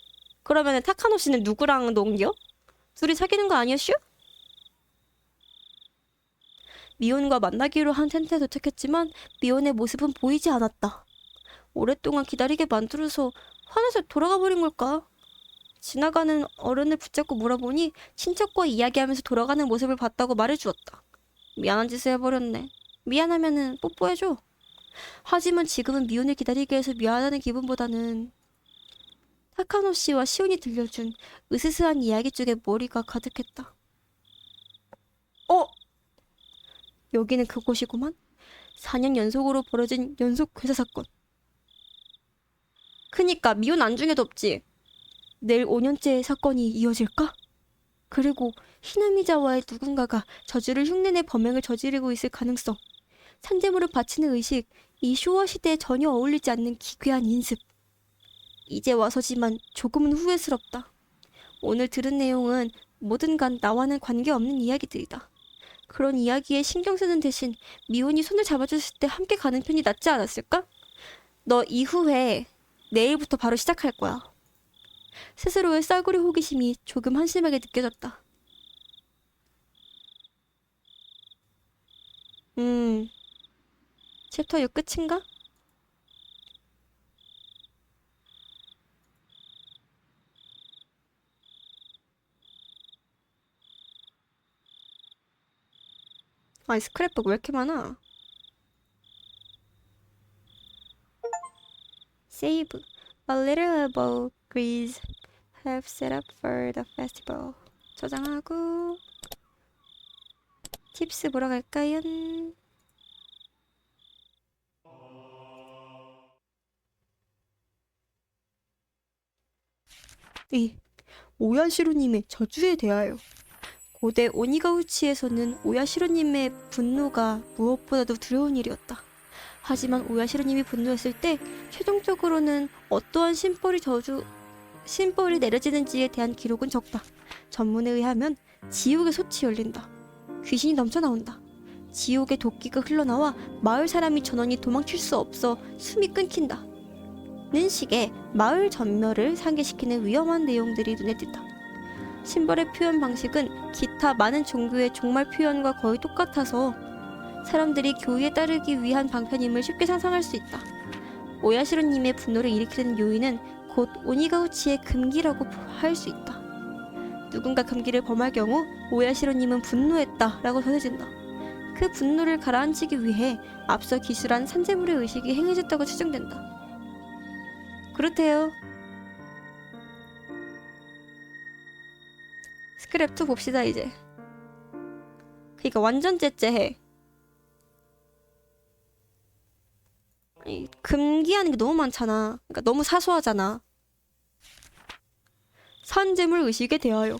그러면은 타카노 씨는 누구랑 논겨? 둘이 사귀는 거 아니었슈? 미온과 만나기로 한 텐트에 도착했지만 미온의 모습은 보이지 않았다. 오랫동안 기다리게 만들어서 화내서 돌아가 버린 걸까? 지나가는 어른을 붙잡고 물어보니 친척과 이야기하면서 돌아가는 모습을 봤다고 말해주었다. 미안한 짓을 해버렸네. 미안하면은 뽀뽀해줘. 하지만 지금은 미온을 기다리게 해서 미안하다는 기분보다는 타카노 씨와 시온이 들려준 으스스한 이야기 쪽에 머리가 가득했다. 여기는 그곳이구만. 4년 연속으로 벌어진 연속 회사 사건. 그니까 미혼 안중에도 없지. 내일 5년째 사건이 이어질까? 그리고 히나미자와의 누군가가 저주를 흉내내 범행을 저지르고 있을 가능성. 산재물을 바치는 의식, 이 쇼와 시대에 전혀 어울리지 않는 기괴한 인습. 이제 와서지만 조금은 후회스럽다. 오늘 들은 내용은 뭐든 간 나와는 관계없는 이야기들이다. 그런 이야기에 신경 쓰는 대신 미혼이 손을 잡아줬을 때 함께 가는 편이 낫지 않았을까? 너 이후에 내일부터 바로 시작할 거야. 스스로의 싸구려 호기심이 조금 한심하게 느껴졌다. 챕터 6 끝인가? 아니 스크랩북 왜 이렇게 많아? Save. A little above Greece have set up for the festival. 저장하고 팁스 보러 갈까요? 이 오야시로님의 저주에 대하여. 고대 오니가우치에서는 오야시로님의 분노가 무엇보다도 두려운 일이었다. 하지만 오야시로님이 분노했을 때 최종적으로는 어떠한 신벌이 내려지는지에 대한 기록은 적다. 전문에 의하면 지옥의 솥이 열린다. 귀신이 넘쳐나온다. 지옥의 도끼가 흘러나와 마을 사람이 전원이 도망칠 수 없어 숨이 끊긴다. 는 식의 마을 전멸을 상기시키는 위험한 내용들이 눈에 띈다. 신벌의 표현 방식은 기타 많은 종교의 종말 표현과 거의 똑같아서 사람들이 교의에 따르기 위한 방편임을 쉽게 상상할 수 있다. 오야시로님의 분노를 일으키는 요인은 곧 오니가우치의 금기라고 할 수 있다. 누군가 금기를 범할 경우 오야시로님은 분노했다 라고 전해진다. 그 분노를 가라앉히기 위해 앞서 기술한 산재물의 의식이 행해졌다고 추정된다. 그렇대요. 스크랩2 봅시다 이제. 그니까 완전 째째해. 이 금기하는 게 너무 많잖아. 그러니까 너무 사소하잖아. 산재물 의식에 대하여.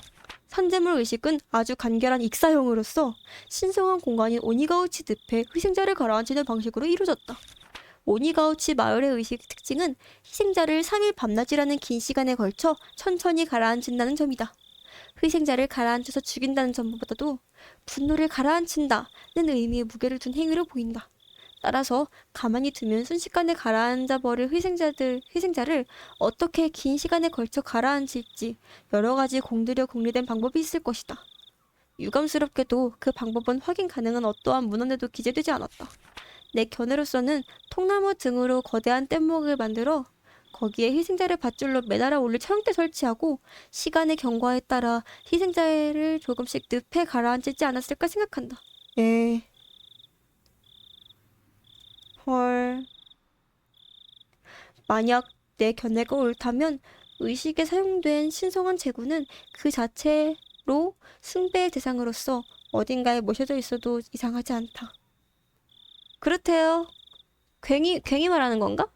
산재물 의식은 아주 간결한 익사형으로서 신성한 공간인 오니가우치 늪에 희생자를 가라앉히는 방식으로 이루어졌다. 오니가우치 마을의 의식 특징은 희생자를 3일 밤낮이라는 긴 시간에 걸쳐 천천히 가라앉힌다는 점이다. 희생자를 가라앉혀서 죽인다는 점보다도 분노를 가라앉힌다는 의미의 무게를 둔 행위로 보인다. 따라서 가만히 두면 순식간에 가라앉아 버릴 희생자를 어떻게 긴 시간에 걸쳐 가라앉힐지 여러 가지 공들여 공리된 방법이 있을 것이다. 유감스럽게도 그 방법은 확인 가능한 어떠한 문헌에도 기재되지 않았다. 내 견해로서는 통나무 등으로 거대한 뗏목을 만들어 거기에 희생자를 밧줄로 매달아 올릴 처형대 설치하고 시간의 경과에 따라 희생자를 조금씩 늪에 가라앉히지 않았을까 생각한다. 헐. 만약 내 견해가 옳다면 의식에 사용된 신성한 재구는 그 자체로 숭배의 대상으로서 어딘가에 모셔져 있어도 이상하지 않다. 그렇대요. 괭이 말하는 건가?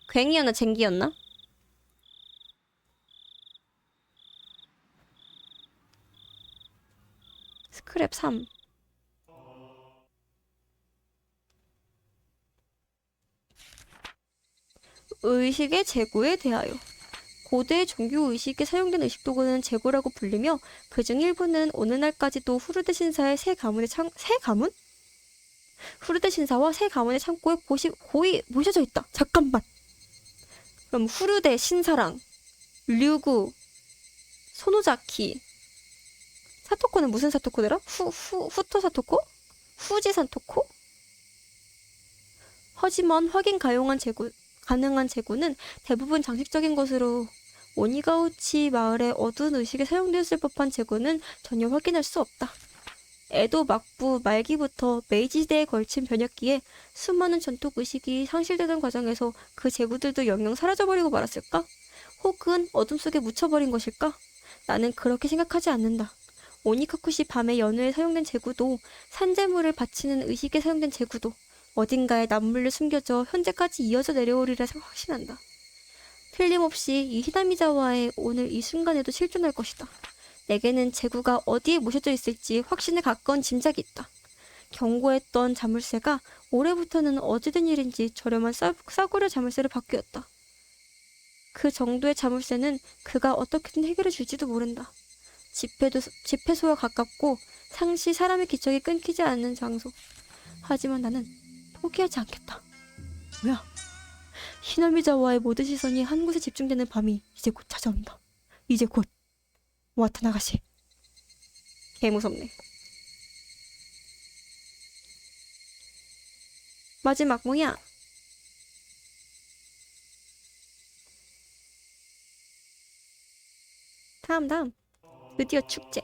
괭이였나 쟁기였나? 스크랩 3. 의식의 재구에 대하여. 고대 종교 의식에 사용된 의식 도구는 재구라고 불리며 그중 일부는 오늘날까지도 후르데 신사의 새 가문의 새 가문? 후르데 신사와 새 가문의 창고에 고이 모셔져 있다. 잠깐만. 그럼 후르데 신사랑 류구 소노자키 사토코는 무슨 사토코더라? 후토 사토코? 후지 사토코? 하지만 확인 가능한 재구는 대부분 장식적인 것으로 오니가우치 마을의 어두운 의식에 사용되었을 법한 재구는 전혀 확인할 수 없다. 에도 막부 말기부터 메이지 시대에 걸친 변혁기에 수많은 전통 의식이 상실되던 과정에서 그 재구들도 영영 사라져버리고 말았을까? 혹은 어둠 속에 묻혀버린 것일까? 나는 그렇게 생각하지 않는다. 오니카쿠시 밤의 연회에 사용된 재구도 산재물을 바치는 의식에 사용된 재구도 어딘가에 남물려 숨겨져 현재까지 이어져 내려오리라 확신한다. 틀림없이 이 히나미자와의 오늘 이 순간에도 실존할 것이다. 내게는 재구가 어디에 모셔져 있을지 확신에 가까운 짐작이 있다. 경고했던 자물쇠가 올해부터는 어찌된 일인지 저렴한 싸구려 자물쇠로 바뀌었다. 그 정도의 자물쇠는 그가 어떻게든 해결해 줄지도 모른다. 집회소와 가깝고 상시 사람의 기척이 끊기지 않는 장소. 하지만 나는 포기하지 않겠다. 뭐야? 히나미자와의 모든 시선이 한 곳에 집중되는 밤이 이제 곧 찾아온다. 이제 곧. 와타나가시. 개무섭네. 마지막 뭐야? 다음. 드디어 축제.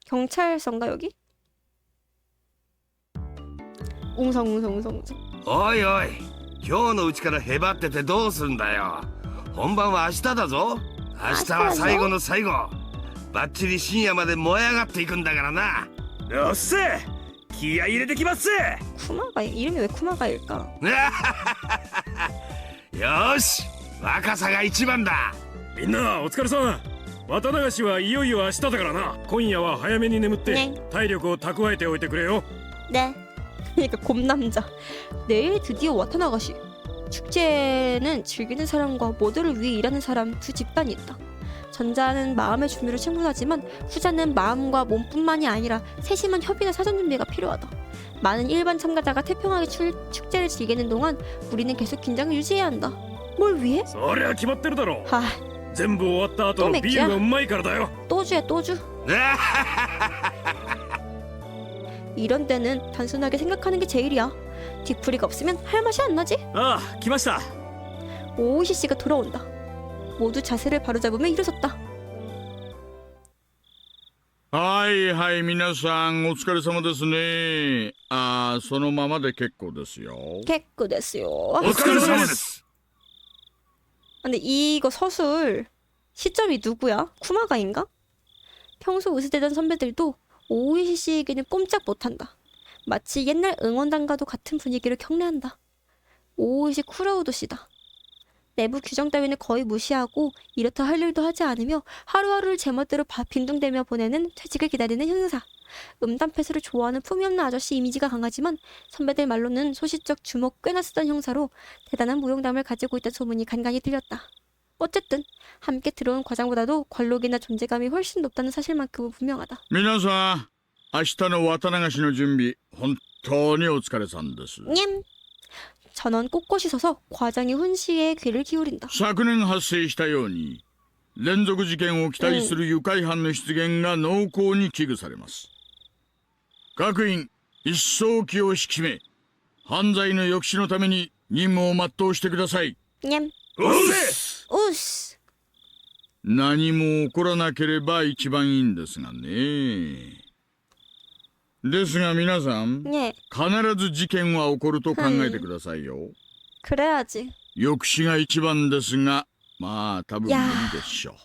경찰서인가 여기? 웅성웅성웅성. おいおい、今日のうちからへばっててどうすんだよ。本番は明日だぞ。明日は最後の最後。バッチリ深夜まで燃え上がっていくんだからな。よっせ、気合い入れてきます。 쿠마가 이름이 왜 쿠마가일까? よし、若さが一番だ。みんなお疲れさん。綿流しはいよいよ明日だからな。今夜は早めに眠ってね体力を蓄えておいてくれよ。 네. 그러니까 곰남자. 내일 드디어 와타나가시. 축제는 즐기는 사람과 모두를 위해 일하는 사람 두 집단이 있다. 전자는 마음의 준비를 충분하지만 후자는 마음과 몸뿐만이 아니라 세심한 협의나 사전 준비가 필요하다. 많은 일반 참가자가 태평하게 축제를 즐기는 동안 우리는 계속 긴장을 유지해야 한다. 뭘 위해? そりゃ決まってるだろう。 하, 全部終わった後のビールがうまいからだよ。 또주야 또주. 이런 때는 단순하게 생각하는 게 제일이야. 뒤풀이가 없으면 할 맛이 안 나지? ああ、来ました。 오이시 씨가 돌아온다. 모두 자세를 바로잡으며 일어섰다. はいはい、皆さんお疲れ様ですね。そのままで結構ですよ。 개꾸 됐어요. お疲れ様です。 근데 이거 서술 시점이 누구야? 쿠마가인가? 평소 우스대던 선배들도 오이시 씨에게는 꼼짝 못한다. 마치 옛날 응원단과도 같은 분위기를 경례한다. 오이시 쿠라우도 씨다. 내부 규정 따위는 거의 무시하고 이렇다 할 일도 하지 않으며 하루하루를 제멋대로 빈둥대며 보내는 퇴직을 기다리는 형사. 음담패스를 좋아하는 품위 없는 아저씨 이미지가 강하지만 선배들 말로는 소시적 주먹 꽤나 쓰던 형사로 대단한 무용담을 가지고 있다는 소문이 간간히 들렸다. 어쨌든 함께 들어온 과장보다도 관록이나 존재감이 훨씬 높다는 사실만큼은 분명하다. 皆さん、明日の綿流しの準備、本当にお疲れさんです。 냠! 전원 꼿꼿이 서서 과장이 훈시에 귀를 기울인다. 昨年発生したように、連続事件を期待する愉快犯の出現が濃厚に危惧されます。各員、一層気を引き締め、犯罪の抑止のために任務を全うしてください。 냠! うっせ。 우스! 何も起こらなければ一番いいんですがね。ですが皆さん、 네, 必ず事件は起こると考えてくださいよ。 그래야지. 抑止が一番ですが、まあ多分無理でしょう。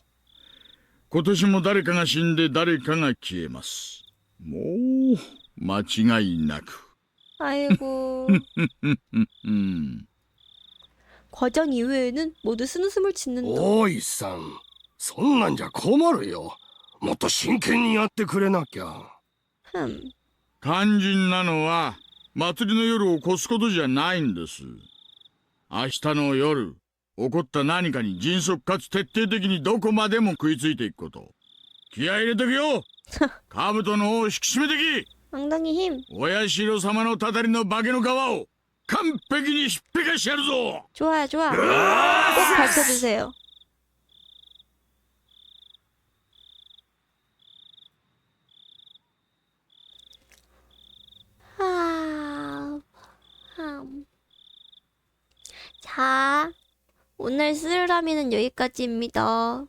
今年も誰かが死んで誰かが消えます。もう間違いなく。 아이고. 과장 이외에는 모두 쓴웃음을 짓는다. 大井さん、そんなんじゃ困るよ。もっと真剣にやってくれなきゃ。 肝心なのは祭りの夜を越すことじゃないんです。明日の夜起こった何かに迅速かつ徹底的にどこまでも食いついていくこと。気合い入れてくよ。兜の尾を引き締めてき。 엉덩이 힘. お社様のたたりの化けの皮を完璧にひっぺかしてやるぞ。 좋아요, 좋아. 꼭 밝혀주세요. 자, 오늘 쓰라미는 여기까지입니다.